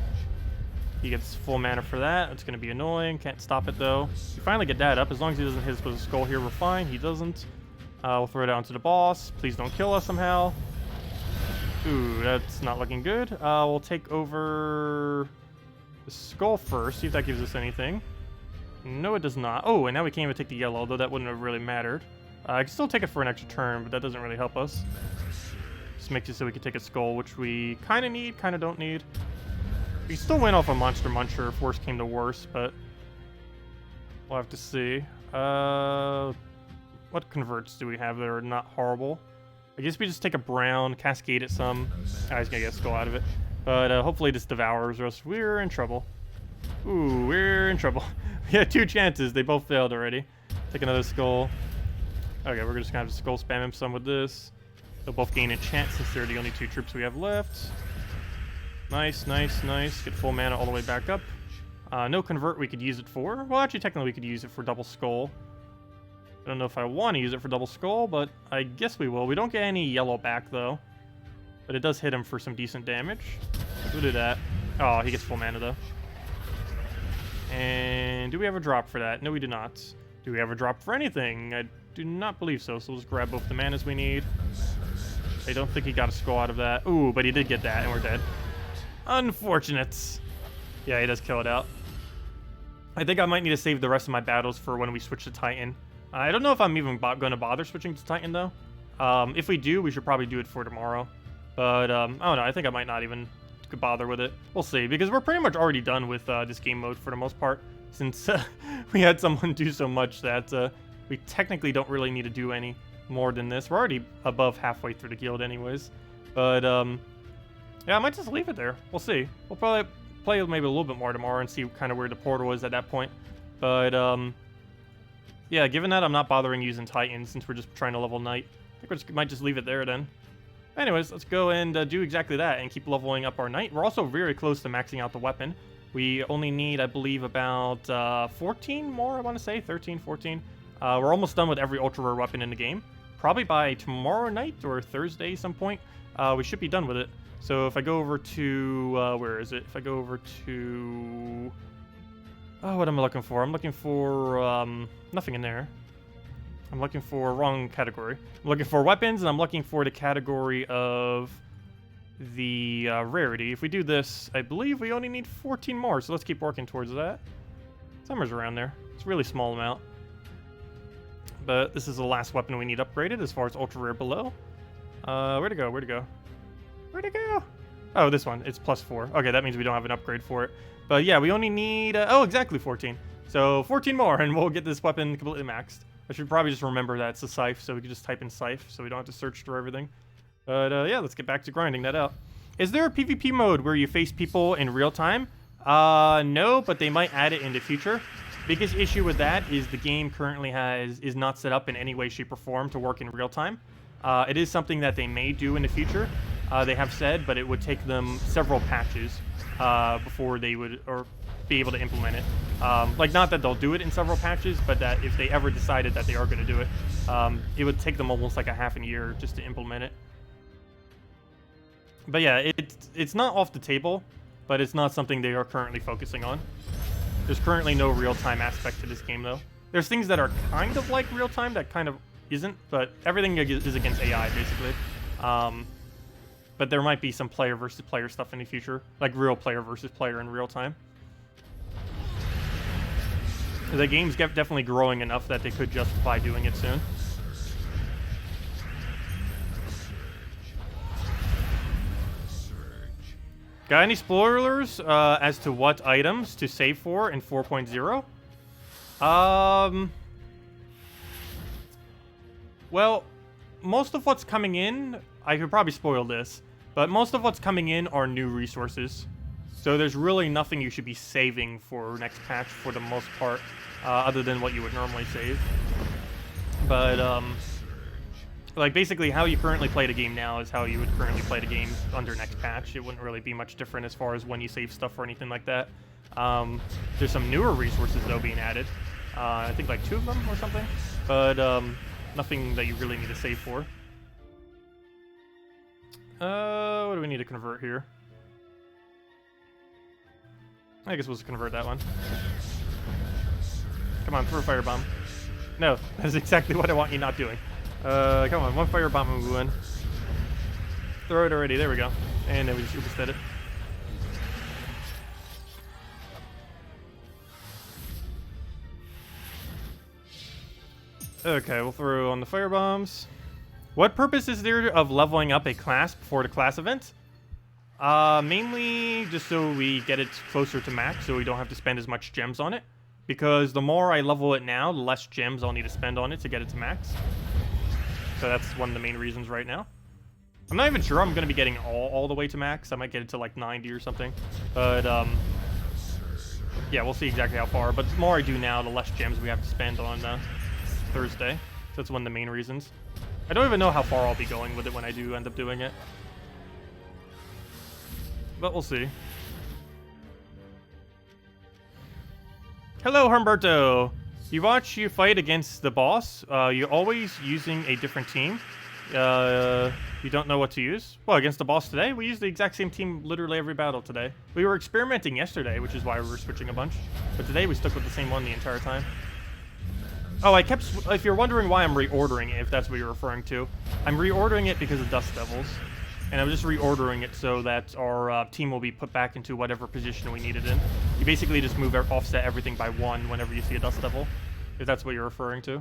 He gets full mana for that. It's going to be annoying. Can't stop it, though. We finally get that up. As long as he doesn't hit us with a skull here, we're fine. He doesn't. We'll throw it down to the boss. Please don't kill us somehow. Ooh, that's not looking good. We'll take over the skull first, see if that gives us anything. No, it does not. Oh, and now we can't even take the yellow, though that wouldn't have really mattered. I can still take it for an extra turn, but that doesn't really help us. Just makes it so we can take a skull, which we kind of need, kind of don't need. We still win off a Monster Muncher if worse came to worse, but we'll have to see. What converts do we have that are not horrible? I guess we just take a brown, cascade it some. He's gonna get a skull out of it. But hopefully this devours us. We're in trouble. Ooh, we're in trouble. We had 2 chances. They both failed already. Take another skull. Okay, we're just gonna have to skull spam him some with this. They'll both gain a chance since they're the only 2 troops we have left. Nice, nice, nice. Get full mana all the way back up. No convert we could use it for. Well, actually, technically we could use it for double skull. I don't know if I want to use it for double skull, but I guess we will. We don't get any yellow back, though. But it does hit him for some decent damage. We'll do that. Oh, he gets full mana, though. And do we have a drop for that? No, we do not. Do we have a drop for anything? I do not believe so, so we'll just grab both the manas we need. I don't think he got a skull out of that. Ooh, but he did get that, and we're dead. Unfortunate. Yeah, he does kill it out. I think I might need to save the rest of my battles for when we switch to Titan. I don't know if I'm even going to bother switching to Titan, though. If we do, we should probably do it for tomorrow. But, I don't know. I think I might not even bother with it. We'll see, because we're pretty much already done with this game mode for the most part, since we had someone do so much that we technically don't really need to do any more than this. We're already above halfway through the guild anyways. But, yeah, I might just leave it there. We'll see. We'll probably play maybe a little bit more tomorrow and see kind of where the portal is at that point. But, yeah, given that I'm not bothering using Titan since we're just trying to level Knight, I think we might just leave it there then. Anyways, let's go and do exactly that and keep leveling up our Knight. We're also very close to maxing out the weapon. We only need, I believe, about 14 more, I want to say, 13, 14. We're almost done with every ultra rare weapon in the game. Probably by tomorrow night or Thursday some point, we should be done with it. So if I go over to, where is it? If I go over to, oh, what am I looking for? I'm looking for, nothing in there. I'm looking for wrong category. I'm looking for weapons, and I'm looking for the category of the rarity. If we do this, I believe we only need 14 more, so let's keep working towards that. Somewhere's around there. It's a really small amount. But this is the last weapon we need upgraded as far as ultra rare below. Where'd it go? Where'd it go? Where'd it go? Oh, this one. It's +4. Okay, that means we don't have an upgrade for it. But yeah, we only need... oh, exactly 14. So 14 more, and we'll get this weapon completely maxed. I should probably just remember that it's a scythe, so we can just type in scythe, so we don't have to search through everything. But yeah, let's get back to grinding that out. Is there a PvP mode where you face people in real time? No, but they might add it in the future. Biggest issue with that is the game currently is not set up in any way, shape, or form to work in real time. It is something that they may do in the future, they have said, but it would take them several patches before they would be able to implement it. Like, not that they'll do it in several patches, but that if they ever decided that they are going to do it, it would take them almost like a half a year just to implement it. But yeah, it's not off the table, but it's not something they are currently focusing on. There's currently no real-time aspect to this game, though. There's things that are kind of like real-time that kind of isn't, but everything is against AI, basically. But there might be some player versus player stuff in the future, like real player versus player in real time. The game's definitely growing enough that they could justify doing it soon. Got any spoilers as to what items to save for in 4.0? Well, most of what's coming in, I could probably spoil this, but most of what's coming in are new resources. So there's really nothing you should be saving for next patch for the most part, other than what you would normally save. But, like, basically, how you currently play the game now is how you would currently play the game under next patch. It wouldn't really be much different as far as when you save stuff or anything like that. There's some newer resources, though, being added. I think, like, 2 of them or something. But, nothing that you really need to save for. What do we need to convert here? I guess we'll just convert that one. Come on, throw a firebomb. No, that's exactly what I want you not doing. Come on, 1 firebomb and we win. Throw it already, there we go. And then we just overstead it. Okay, we'll throw on the firebombs. What purpose is there of leveling up a class before the class event? Mainly just so we get it closer to max, so we don't have to spend as much gems on it. Because the more I level it now, the less gems I'll need to spend on it to get it to max. So that's one of the main reasons right now. I'm not even sure I'm going to be getting all the way to max. I might get it to like 90 or something. But, yeah, we'll see exactly how far. But the more I do now, the less gems we have to spend on Thursday. So that's one of the main reasons. I don't even know how far I'll be going with it when I do end up doing it. But we'll see. Hello, Humberto. You watch you fight against the boss. You're always using a different team. You don't know what to use? Well, against the boss today, we used the exact same team literally every battle today. We were experimenting yesterday, which is why we were switching a bunch. But today we stuck with the same one the entire time. Oh, if you're wondering why I'm reordering it, if that's what you're referring to, I'm reordering it because of Dust Devils. And I'm just reordering it so that our team will be put back into whatever position we need it in. You basically just offset everything by 1 whenever you see a Dust Devil, if that's what you're referring to.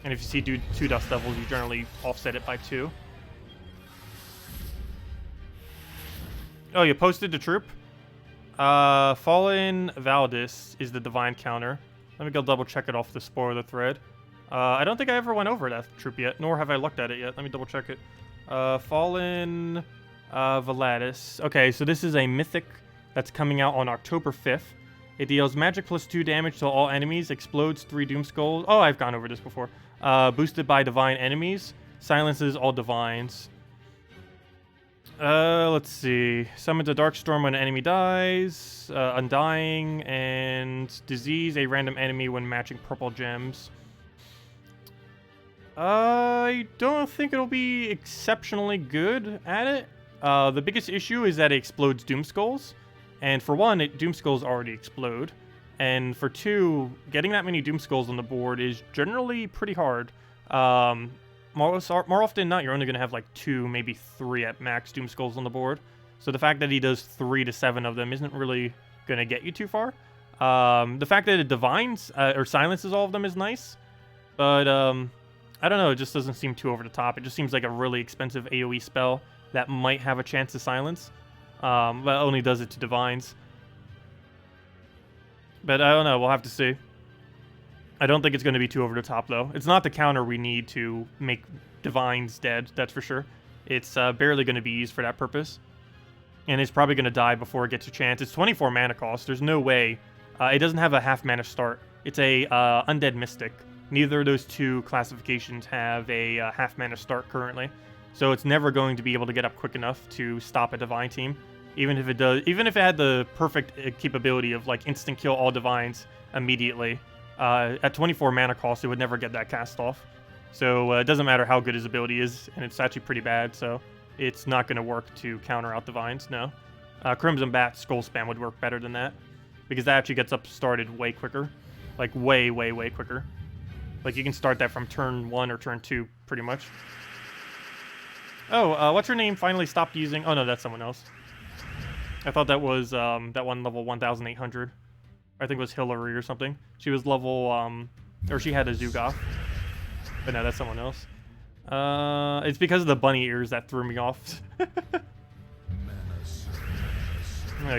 And if you see 2 Dust Devils, you generally offset it by 2. Oh, you posted the troop? Fallen Valdis is the divine counter. Let me go double check it off the spoiler thread. I don't think I ever went over that troop yet, nor have I looked at it yet. Let me double check it. Fallen Valadis. Okay, so this is a mythic that's coming out on October 5th. It deals magic +2 damage to all enemies, explodes 3 doom skulls. Oh, I've gone over this before. Boosted by divine enemies, silences all divines. Let's see. Summons a dark storm when an enemy dies, undying, and disease a random enemy when matching purple gems. I don't think it'll be exceptionally good at it. The biggest issue is that it explodes doom skulls. And for one, doom skulls already explode. And for 2, getting that many Doom Skulls on the board is generally pretty hard. More often than not, you're only going to have like 2, maybe 3 at max Doom Skulls on the board. So the fact that he does 3 to 7 of them isn't really going to get you too far. The fact that it divines or silences all of them is nice. But I don't know, it just doesn't seem too over the top. It just seems like a really expensive AoE spell that might have a chance to silence. But only does it to divines. But I don't know, we'll have to see. I don't think it's going to be too over the top, though. It's not the counter we need to make divines dead, that's for sure. It's barely going to be used for that purpose. And it's probably going to die before it gets a chance. It's 24 mana cost. There's no way. It doesn't have a half mana start. It's a Undead Mystic. Neither of those 2 classifications have a half mana start currently. So it's never going to be able to get up quick enough to stop a divine team. Even if it does, even if it had the perfect capability of like instant kill all divines immediately, at 24 mana cost, it would never get that cast off. So it doesn't matter how good his ability is, and it's actually pretty bad, so it's not going to work to counter out divines, no. Crimson Bat Skull Spam would work better than that, because that actually gets up started way quicker. Like way, way, way quicker. Like you can start that from turn 1 or turn 2, pretty much. Oh, what's her name finally stopped using... Oh no, that's someone else. I thought that was that one level 1,800. I think it was Hillary or something. She was level, or she had a Zugoth. But no, that's someone else. It's because of the bunny ears that threw me off. Okay,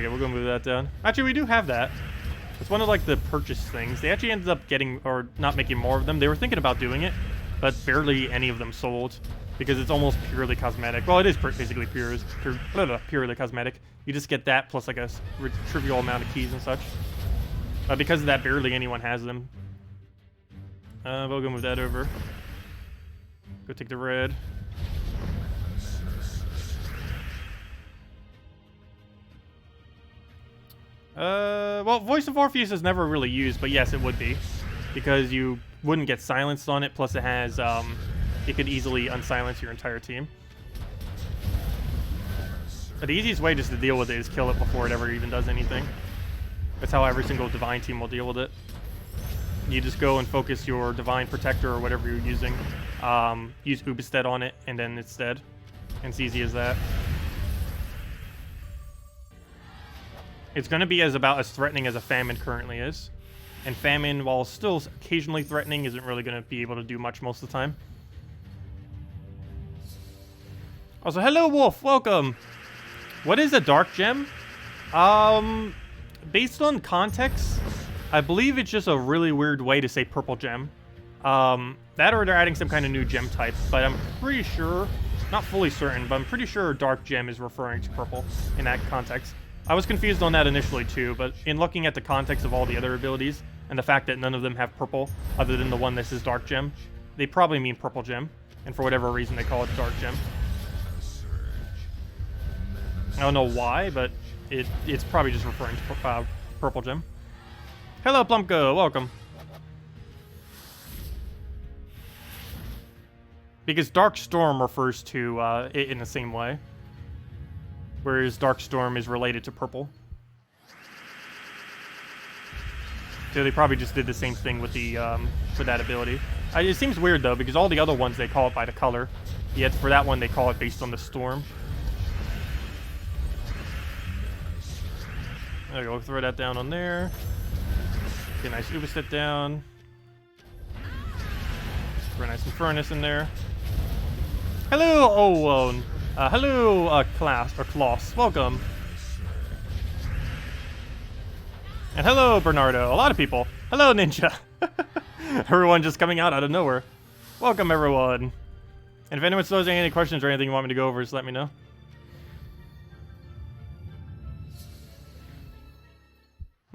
we're gonna move that down. Actually, we do have that. It's one of like the purchase things. They actually ended up getting, or not making more of them. They were thinking about doing it, but barely any of them sold. Because it's almost purely cosmetic. Well, it is basically purely cosmetic. You just get that plus like a trivial amount of keys and such. Because of that, barely anyone has them. We'll go move that over. Go take the red. Well, Voice of Orpheus is never really used, but yes, it would be. Because you wouldn't get silenced on it, plus it has, it could easily unsilence your entire team. But the easiest way just to deal with it is kill it before it ever even does anything. That's how every single Divine team will deal with it. You just go and focus your Divine Protector or whatever you're using. Use Ubisted on it, and then it's dead. And it's easy as that. It's going to be about as threatening as a Famine currently is. And Famine, while still occasionally threatening, isn't really going to be able to do much most of the time. Also, hello Wolf, welcome! What is a Dark Gem? Based on context, I believe it's just a really weird way to say Purple Gem. That or they're adding some kind of new gem type, but I'm pretty sure, not fully certain, but I'm pretty sure Dark Gem is referring to purple in that context. I was confused on that initially too, but in looking at the context of all the other abilities, and the fact that none of them have purple, other than the one that says Dark Gem, they probably mean Purple Gem, and for whatever reason they call it Dark Gem. I don't know why, but it's probably just referring to Purple Gem. Hello, Plumko, welcome. Because Dark Storm refers to it in the same way, whereas Dark Storm is related to purple. So they probably just did the same thing with the for that ability. It seems weird though, because all the other ones they call it by the color, yet for that one they call it based on the storm. There we go, throw that down on there. Get a nice Ubistit down. Throw a nice Infernus in there. Hello, hello, Klaus, welcome. And hello, Bernardo, a lot of people. Hello, Ninja. Everyone just coming out of nowhere. Welcome, everyone. And if anyone still has any questions or anything you want me to go over, just let me know.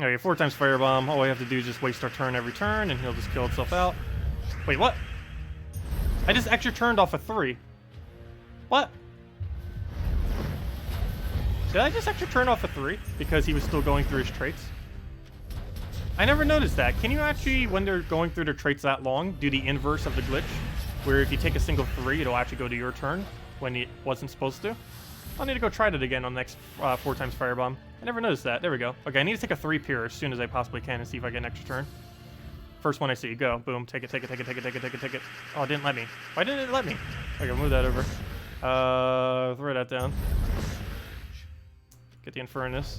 Okay, 4 times Firebomb. All we have to do is just waste our turn every turn, and he'll just kill itself out. Wait, what? I just extra turned off a 3. What? Did I just extra turn off a 3? Because he was still going through his traits? I never noticed that. Can you actually, when they're going through their traits that long, do the inverse of the glitch? Where if you take a single 3, it'll actually go to your turn when it wasn't supposed to? I'll need to go try that again on the next 4 times Firebomb. I never noticed that. There we go. Okay, I need to take a 3-pier as soon as I possibly can and see if I get an extra turn. First one I see. Go. Boom. Take it, take it, take it, take it, take it, take it, take it. Oh, it didn't let me. Why didn't it let me? Okay, move that over. Throw that down. Get the Infernus.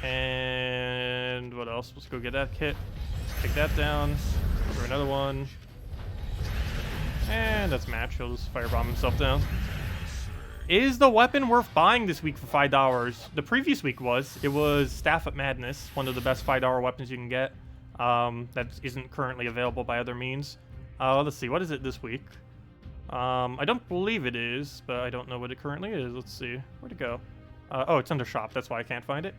And what else? Let's go get that kit. Take that down. Throw another one. And that's match. He'll just firebomb himself down. Is the weapon worth buying this week for $5? The previous week was. It was Staff of Madness, one of the best $5 weapons you can get. That isn't currently available by other means. Let's see. What is it this week? I don't believe it is, but I don't know what it currently is. Let's see. Where'd it go? Oh, it's under shop. That's why I can't find it.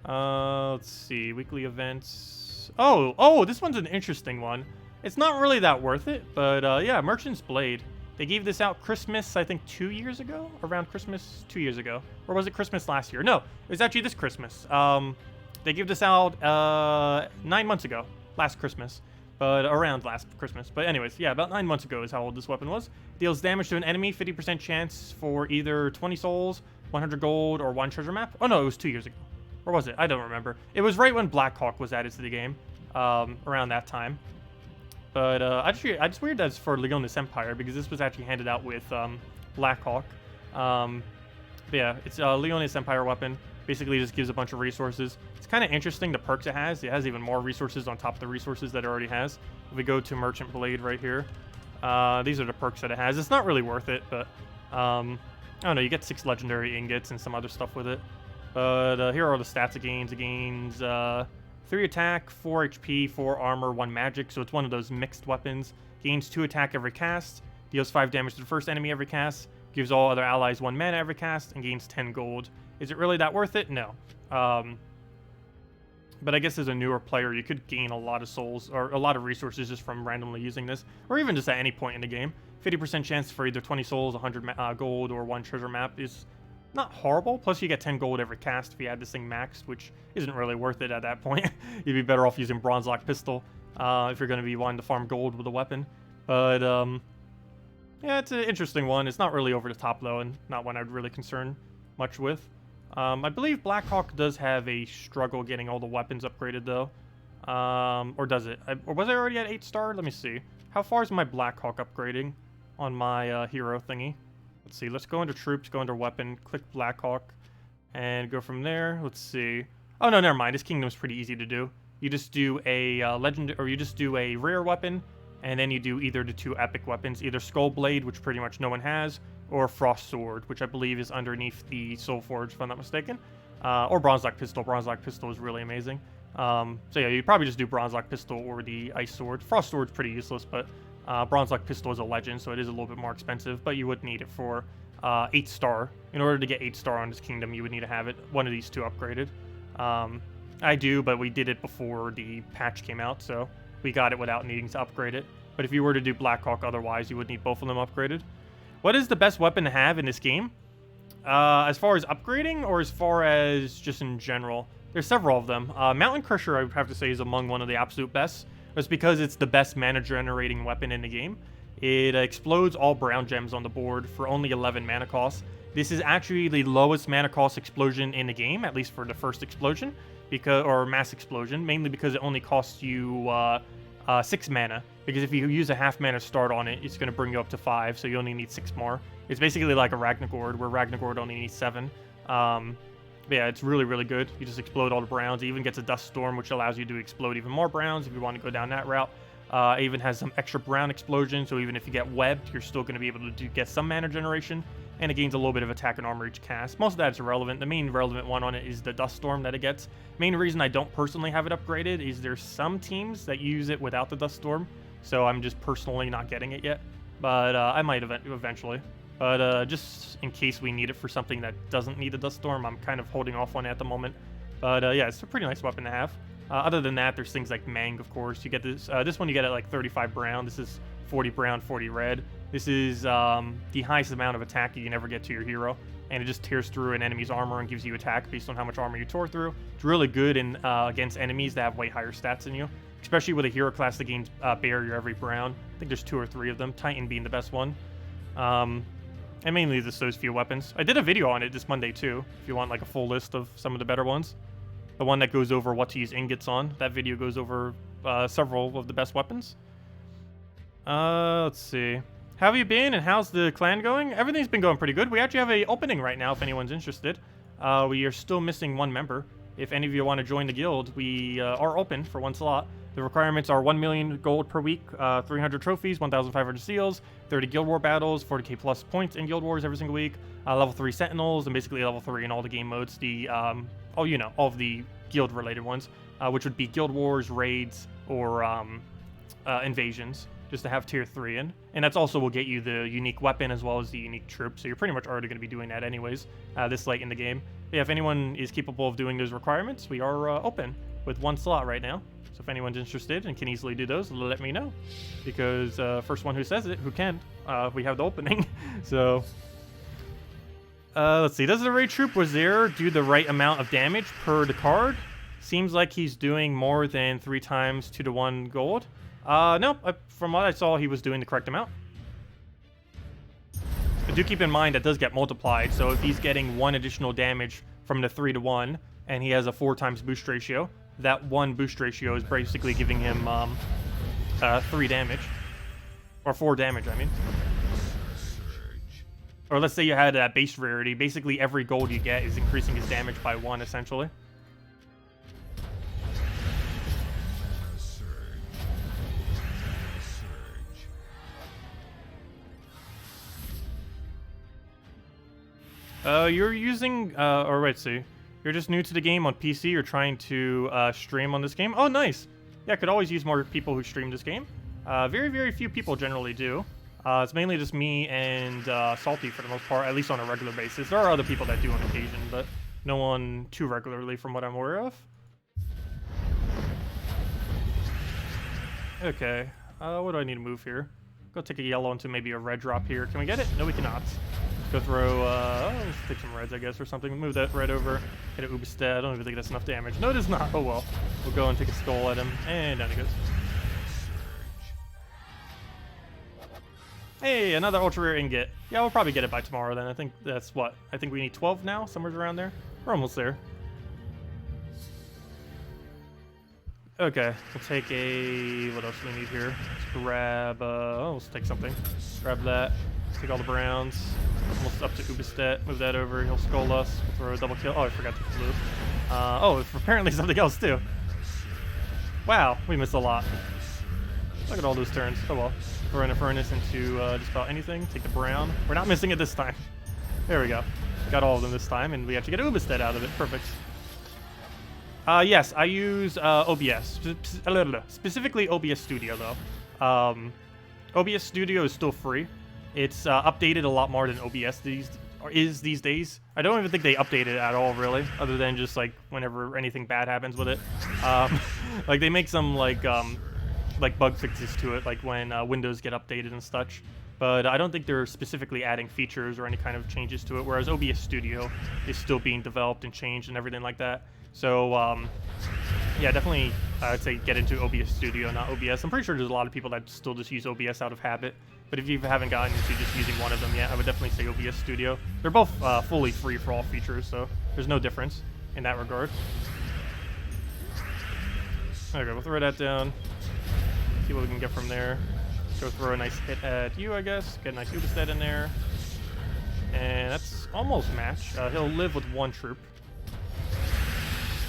Let's see. Weekly events. Oh, this one's an interesting one. It's not really that worth it, but yeah, Merchant's Blade. They gave this out Christmas, I think, 2 years ago? Around Christmas 2 years ago. Or was it Christmas last year? No, it was actually this Christmas. They gave this out 9 months ago. Last Christmas. But around last Christmas. But anyways, yeah, about 9 months ago is how old this weapon was. Deals damage to an enemy, 50% chance for either 20 souls, 100 gold, or 1 treasure map. Oh no, it was 2 years ago. Or was it? I don't remember. It was right when Blackhawk was added to the game. Around that time. But I just weird that's for Leonis Empire because this was actually handed out with Blackhawk. But yeah, it's a Leonis Empire weapon. Basically just gives a bunch of resources. It's kind of interesting the perks it has. It has even more resources on top of the resources that it already has. If we go to Merchant Blade right here, these are the perks that it has. It's not really worth it, but I don't know. You get 6 legendary ingots and some other stuff with it. But here are all the stats it gains. It gains 3 attack, 4 HP, 4 armor, 1 magic, so it's one of those mixed weapons. Gains 2 attack every cast, deals 5 damage to the first enemy every cast, gives all other allies 1 mana every cast, and gains 10 gold. Is it really that worth it? No. But I guess as a newer player, you could gain a lot of souls, or a lot of resources just from randomly using this, or even just at any point in the game. 50% chance for either 20 souls, 100 gold, or 1 treasure map is not horrible. Plus you get 10 gold every cast if you had this thing maxed, which isn't really worth it at that point. You'd be better off using Bronze Lock Pistol if you're going to be wanting to farm gold with a weapon. But yeah, it's an interesting one. It's not really over the top though, and not one I'd really concern much with. I believe Blackhawk does have a struggle getting all the weapons upgraded though. Or does it? Or was I already at 8-star? Let me see. How far is my Blackhawk upgrading on my hero thingy? Let's see, let's go into troops, go under weapon, click Blackhawk, and go from there. Let's see. Oh no, never mind. This kingdom's pretty easy to do. You just do a legend, or you just do a rare weapon, and then you do either the 2 epic weapons, either Skull Blade, which pretty much no one has, or Frost Sword, which I believe is underneath the Soul Forge, if I'm not mistaken, or Bronze Lock Pistol. Bronze Lock Pistol is really amazing. So yeah, you probably just do Bronze Lock Pistol or the Ice Sword. Frost Sword's pretty useless, but Bronze Lock Pistol is a legend, so it is a little bit more expensive, but you would need it for 8-star. In order to get 8-star on this kingdom, you would need to have it, one of these 2 upgraded. I do, but we did it before the patch came out, so we got it without needing to upgrade it. But if you were to do Blackhawk otherwise, you would need both of them upgraded. What is the best weapon to have in this game? As far as upgrading, or as far as just in general? There's several of them. Mountain Crusher, I would have to say, is among one of the absolute best. It's because it's the best mana generating weapon in the game. It explodes all brown gems on the board for only 11 mana cost. This is actually the lowest mana cost explosion in the game, at least for the first explosion, or mass explosion, mainly because it only costs you 6 mana. Because if you use a half mana start on it, it's going to bring you up to 5, so you only need 6 more. It's basically like a Ragnagord, where Ragnagord only needs 7. But yeah, it's really, really good. You just explode all the browns. It even gets a Dust Storm, which allows you to explode even more browns if you want to go down that route. It even has some extra brown explosion, so even if you get webbed, you're still going to be able to get some mana generation. And it gains a little bit of attack and armor each cast. Most of that is irrelevant. The main relevant one on it is the Dust Storm that it gets. Main reason I don't personally have it upgraded is there's some teams that use it without the Dust Storm, so I'm just personally not getting it yet. But I might eventually. But just in case we need it for something that doesn't need a Dust Storm, I'm kind of holding off on it at the moment. But yeah, it's a pretty nice weapon to have. Other than that, there's things like Mang, of course. You get this. This one you get at like 35 brown. This is 40 brown, 40 red. This is the highest amount of attack you can ever get to your hero, and it just tears through an enemy's armor and gives you attack based on how much armor you tore through. It's really good in against enemies that have way higher stats than you, especially with a hero class that gains barrier every brown. I think there's 2 or 3 of them, Titan being the best one. And mainly just those few weapons. I did a video on it this Monday too, if you want like a full list of some of the better ones. The one that goes over what to use ingots on. That video goes over several of the best weapons. Let's see. How have you been and how's the clan going? Everything's been going pretty good. We actually have an opening right now if anyone's interested. We are still missing one member. If any of you want to join the guild, we are open for one slot. The requirements are 1 million gold per week, 300 trophies, 1,500 seals, 30 Guild War battles, 40k plus points in Guild Wars every single week, level 3 Sentinels, and basically level 3 in all the game modes. The, all of the guild-related ones, which would be Guild Wars, raids, or invasions, just to have tier 3 in. And that's also will get you the unique weapon as well as the unique troop, so you're pretty much already going to be doing that anyways, this late in the game. But yeah, if anyone is capable of doing those requirements, we are open with one slot right now. So if anyone's interested and can easily do those, let me know. Because first one who says it, who can, we have the opening. So, let's see. Does the raid troop Wazir do the right amount of damage per the card? Seems like he's doing more than 3 times 2 to 1 gold. No, from what I saw, he was doing the correct amount. But do keep in mind that does get multiplied. So if he's getting 1 additional damage from the 3 to 1, and he has a 4 times boost ratio, that 1 boost ratio is basically giving him 3 damage. Or 4 damage, I mean. Or let's say you had that base rarity. Basically every gold you get is increasing his damage by 1, essentially. You're using, or wait, see. You're just new to the game on PC, you're trying to stream on this game? Oh, nice! Yeah, I could always use more people who stream this game. Very, very few people generally do. It's mainly just me and Salty for the most part, at least on a regular basis. There are other people that do on occasion, but no one too regularly from what I'm aware of. Okay, what do I need to move here? Go take a yellow into maybe a red drop here. Can we get it? No, we cannot. Go throw, let's take some reds, I guess, or something. Move that red over. Hit an Ubestead. I don't even think that's enough damage. No, it is not. Oh, well. We'll go and take a skull at him. And down he goes. Hey, another ultra rare ingot. Yeah, we'll probably get it by tomorrow then. I think that's what? I think we need 12 now, somewhere around there. We're almost there. Okay, we'll take a... What else do we need here? Let's grab... oh, let's take something. Grab that. Take all the browns. Almost up to Ubestead. Move that over. He'll skull us. We'll throw a double kill. Oh, I forgot the blue. Oh, apparently something else too. Wow, we missed a lot. Look at all those turns. Oh well. Throw in a furnace into just about anything. Take the brown. We're not missing it this time. There we go. Got all of them this time, and we actually get Ubestead out of it. Perfect. Yes, I use OBS. Specifically OBS Studio, though. OBS Studio is still free. It's updated a lot more than OBS is these days. I don't even think they update it at all, really, other than just like whenever anything bad happens with it. Like they make some like bug fixes to it, like when Windows get updated and such. But I don't think they're specifically adding features or any kind of changes to it. Whereas OBS Studio is still being developed and changed and everything like that. So yeah, definitely I'd say get into OBS Studio, not OBS. I'm pretty sure there's a lot of people that still just use OBS out of habit. But if you haven't gotten into just using one of them yet, I would definitely say OBS Studio. They're both fully free for all features, so there's no difference in that regard. Okay, we'll throw that down. See what we can get from there. Go throw a nice hit at you, I guess. Get a nice Ubestead in there. And that's almost match. He'll live with 1 troop.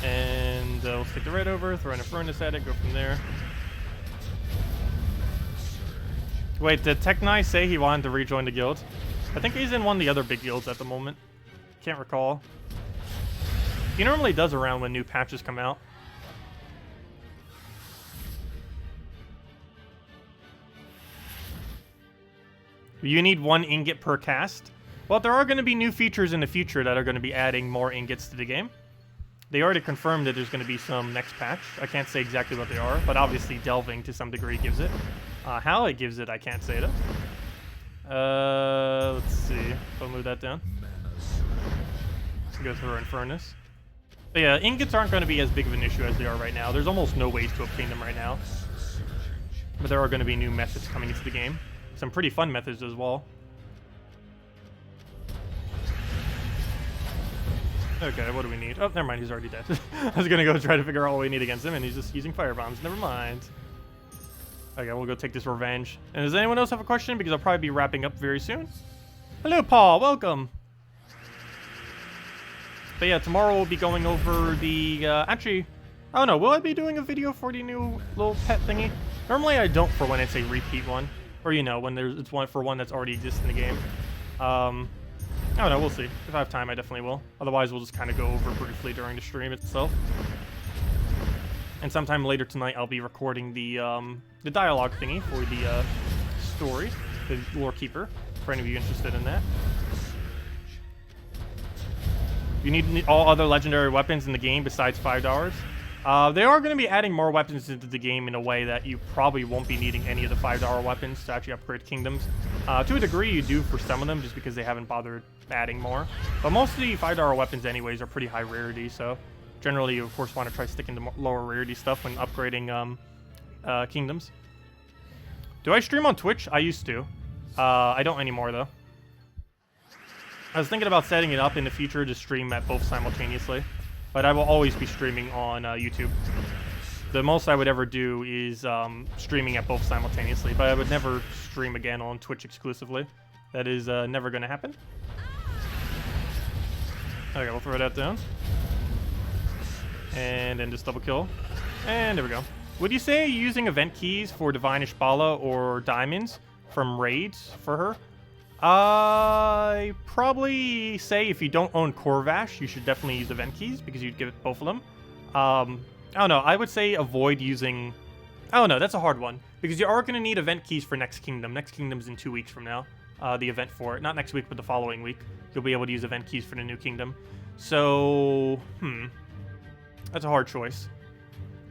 And we'll take the red over, throw in a furnace at it, go from there. Wait, did Techni say he wanted to rejoin the guild? I think he's in one of the other big guilds at the moment. Can't recall. He normally does around when new patches come out. You need 1 ingot per cast. Well, there are going to be new features in the future that are going to be adding more ingots to the game. They already confirmed that there's going to be some next patch. I can't say exactly what they are, but obviously delving to some degree gives it. How it gives it, I can't say though. Let's see. I'll move that down. Go through in furnace. But yeah, ingots aren't going to be as big of an issue as they are right now. There's almost no ways to obtain them right now. But there are going to be new methods coming into the game. Some pretty fun methods as well. Okay, what do we need? Oh, never mind, he's already dead. I was gonna go try to figure out what we need against him, and he's just using fire bombs. Never mind. Okay, we'll go take this revenge. And does anyone else have a question? Because I'll probably be wrapping up very soon. Hello, Paul. Welcome. But yeah, tomorrow we'll be going over the, actually, I don't know, will I be doing a video for the new little pet thingy? Normally I don't for when it's a repeat one. Or, you know, when it's one for one that's already exists in the game. I don't know, we'll see. If I have time, I definitely will. Otherwise, we'll just kind of go over briefly during the stream itself. And sometime later tonight, I'll be recording the dialogue thingy for the story, the lore keeper, for any of you interested in that. You need all other legendary weapons in the game besides $5. They are going to be adding more weapons into the game in a way that you probably won't be needing any of the $5 weapons to actually upgrade kingdoms. To a degree, you do for some of them, just because they haven't bothered adding more. But most of the $5 weapons anyways are pretty high rarity, so generally you of course want to try sticking to lower rarity stuff when upgrading kingdoms. Do I stream on Twitch? I used to. I don't anymore though. I was thinking about setting it up in the future to stream at both simultaneously, but I will always be streaming on YouTube. The most I would ever do is streaming at both simultaneously, but I would never stream again on Twitch exclusively. That is never going to happen. Okay, we'll throw that down. And then just double kill. And there we go. Would you say using event keys for Divine Ishbala or diamonds from raids for her? I probably say if you don't own Corvash, you should definitely use event keys because you'd give it both of them. I don't know. I would say avoid using... I don't know. That's a hard one because you are going to need event keys for Next Kingdom. Next Kingdom's in 2 weeks from now. The event for it. Not next week, but the following week. You'll be able to use event keys for the new kingdom. So, that's a hard choice.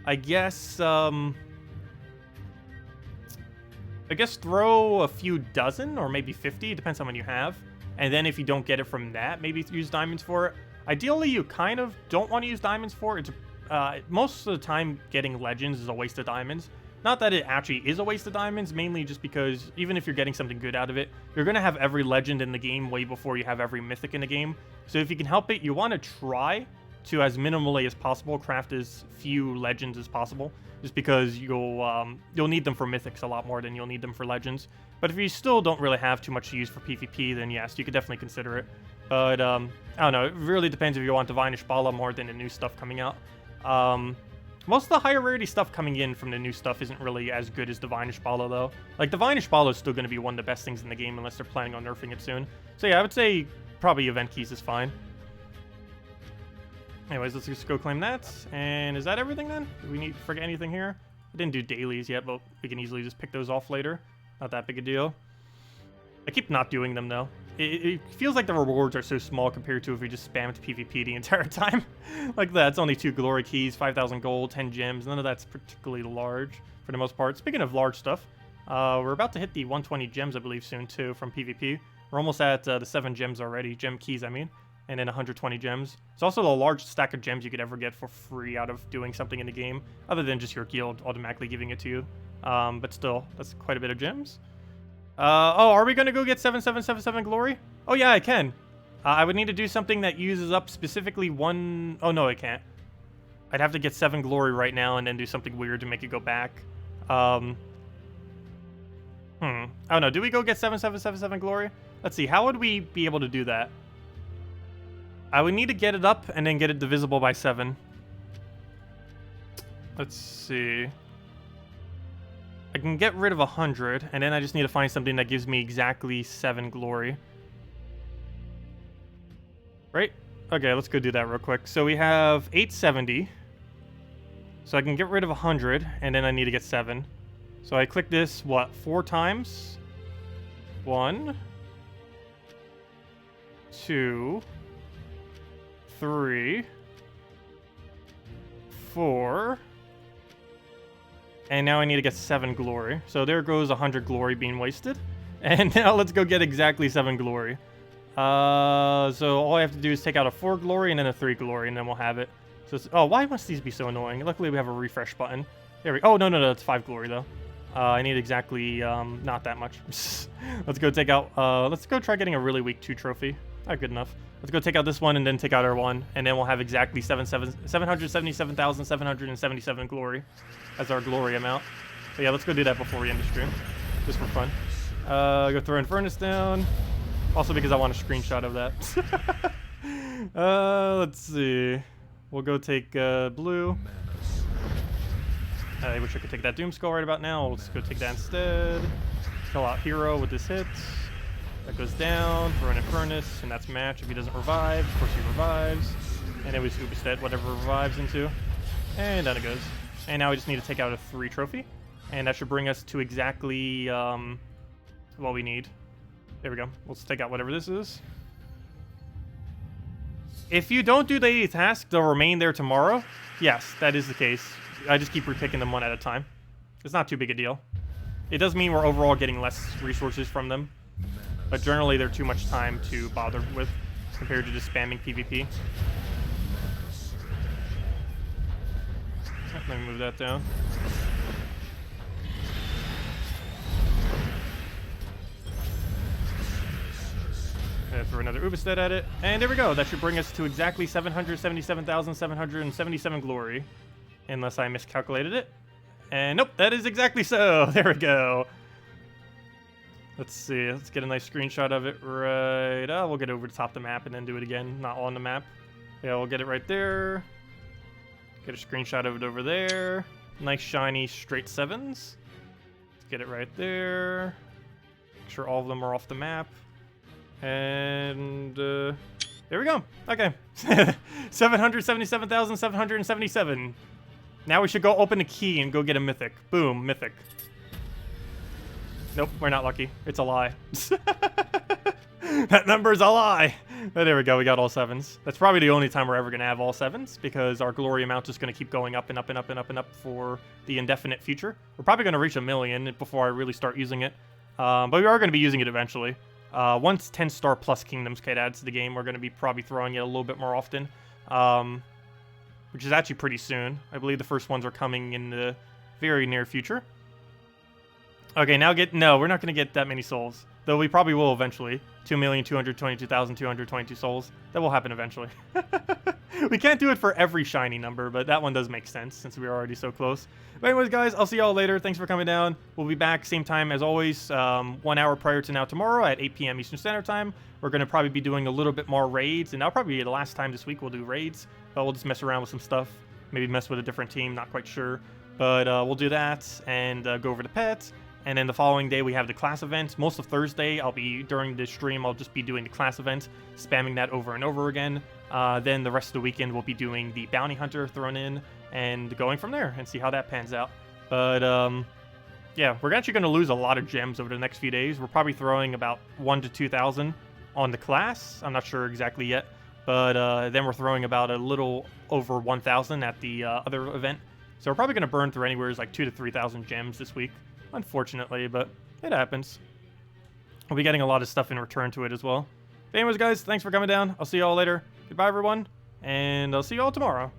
I guess throw a few dozen or maybe 50. Depends how many you have. And then if you don't get it from that, maybe use diamonds for it. Ideally, you kind of don't want to use diamonds for it. It's, most of the time, getting legends is a waste of diamonds. Not that it actually is a waste of diamonds, mainly just because even if you're getting something good out of it, you're going to have every legend in the game way before you have every mythic in the game. So if you can help it, you want to try to, as minimally as possible, craft as few legends as possible. Just because you'll need them for mythics a lot more than you'll need them for legends. But if you still don't really have too much to use for PvP, then yes, you could definitely consider it. But, I don't know, it really depends if you want Divine Ishbala more than the new stuff coming out. Most of the higher rarity stuff coming in from the new stuff isn't really as good as Divine Ishbala, though. Like, Divine Ishbala is still going to be one of the best things in the game unless they're planning on nerfing it soon. So yeah, I would say probably event keys is fine. Anyways, let's just go claim that. And is that everything then? Do we need to forget anything here? I didn't do dailies yet, but we can easily just pick those off later. Not that big a deal. I keep not doing them, though. It feels like the rewards are so small compared to if we just spammed PvP the entire time. Like that, it's only 2 glory keys, 5,000 gold, 10 gems. None of that's particularly large for the most part. Speaking of large stuff, we're about to hit the 120 gems, I believe, soon too from PvP. We're almost at the 7 gems already, gem keys, I mean, and then 120 gems. It's also the largest stack of gems you could ever get for free out of doing something in the game, other than just your guild automatically giving it to you. But still, that's quite a bit of gems. Oh, are we going to go get 7777 glory? Oh, yeah, I can. I would need to do something that uses up specifically one... Oh, no, I can't. I'd have to get 7 glory right now and then do something weird to make it go back. I don't know. Do we go get 7777 glory? Let's see. How would we be able to do that? I would need to get it up and then get it divisible by 7. Let's see. I can get rid of 100, and then I just need to find something that gives me exactly 7 glory. Right? Okay, let's go do that real quick. So we have 870. So I can get rid of 100, and then I need to get 7. So I click this, what, 4 times? 1, 2, 3, 4... And now I need to get 7 glory. So there goes 100 glory being wasted. And now let's go get exactly 7 glory. So all I have to do is take out a 4 glory and then a 3 glory, and then we'll have it. So oh, why must these be so annoying? Luckily we have a refresh button. There we go. Oh, no, that's 5 glory, though. I need exactly, not that much. Let's go take out, let's go try getting a really weak 2 trophy. Not good enough. Let's go take out this one and then take out our one. And then we'll have exactly 777,777 glory as our glory amount. So yeah, let's go do that before we end the stream. Just for fun. Go throw in furnace down. Also because I want a screenshot of that. Let's see. We'll go take blue. I wish I could take that Doom Skull right about now. Let's go take that instead. Kill out Hero with this hit. That goes down. Throw in a furnace, and that's match. If he doesn't revive, of course he revives. And then we Uberstead whatever revives into. And down it goes. And now we just need to take out a 3 trophy. And that should bring us to exactly what we need. There we go. Let's take out whatever this is. If you don't do the daily task, they'll remain there tomorrow. Yes, that is the case. I just keep repicking them one at a time. It's not too big a deal. It does mean we're overall getting less resources from them. But generally, they're too much time to bother with compared to just spamming PvP. Let me move that down. Throw another Uberstead at it. And there we go. That should bring us to exactly 777,777 glory. Unless I miscalculated it. And nope, that is exactly so. There we go. Let's see. Let's get a nice screenshot of it right. We'll get over to top the map and then do it again. Not on the map. Yeah, we'll get it right there. Get a screenshot of it over there. Nice shiny straight 7s. Let's get it right there. Make sure all of them are off the map. And there we go. Okay. 777,777. Now we should go open a key and go get a mythic. Boom, mythic. Nope, we're not lucky. It's a lie. That number's a lie. But there we go. We got all 7s. That's probably the only time we're ever going to have all 7s because our glory amount is going to keep going up and up and up and up and up for the indefinite future. We're probably going to reach 1 million before I really start using it. But we are going to be using it eventually. Once 10-star plus Kingdoms Kit adds to the game, we're going to be probably throwing it a little bit more often. Which is actually pretty soon. I believe the first ones are coming in the very near future. Okay, now no, we're not going to get that many souls. Though we probably will eventually. 2,222,222 souls. That will happen eventually. We can't do it for every shiny number, but that one does make sense since we are already so close. But anyways, guys, I'll see y'all later. Thanks for coming down. We'll be back same time as always, 1 hour prior to now tomorrow at 8 p.m. Eastern Standard Time. We're going to probably be doing a little bit more raids, and that'll probably be the last time this week we'll do raids. But we'll just mess around with some stuff. Maybe mess with a different team, not quite sure. But we'll do that and go over the pets. And then the following day, we have the class event. Most of Thursday, during the stream, I'll just be doing the class event, spamming that over and over again. Then the rest of the weekend, we'll be doing the bounty hunter thrown in and going from there and see how that pans out. But, yeah, we're actually going to lose a lot of gems over the next few days. We're probably throwing about 1,000 to 2,000 on the class. I'm not sure exactly yet. But then we're throwing about a little over 1,000 at the other event. So we're probably going to burn through anywhere like 2,000 to 3,000 gems this week. Unfortunately, but it happens. We'll be getting a lot of stuff in return to it as well. But anyways, guys, thanks for coming down. I'll see you all later. Goodbye, everyone, and I'll see you all tomorrow.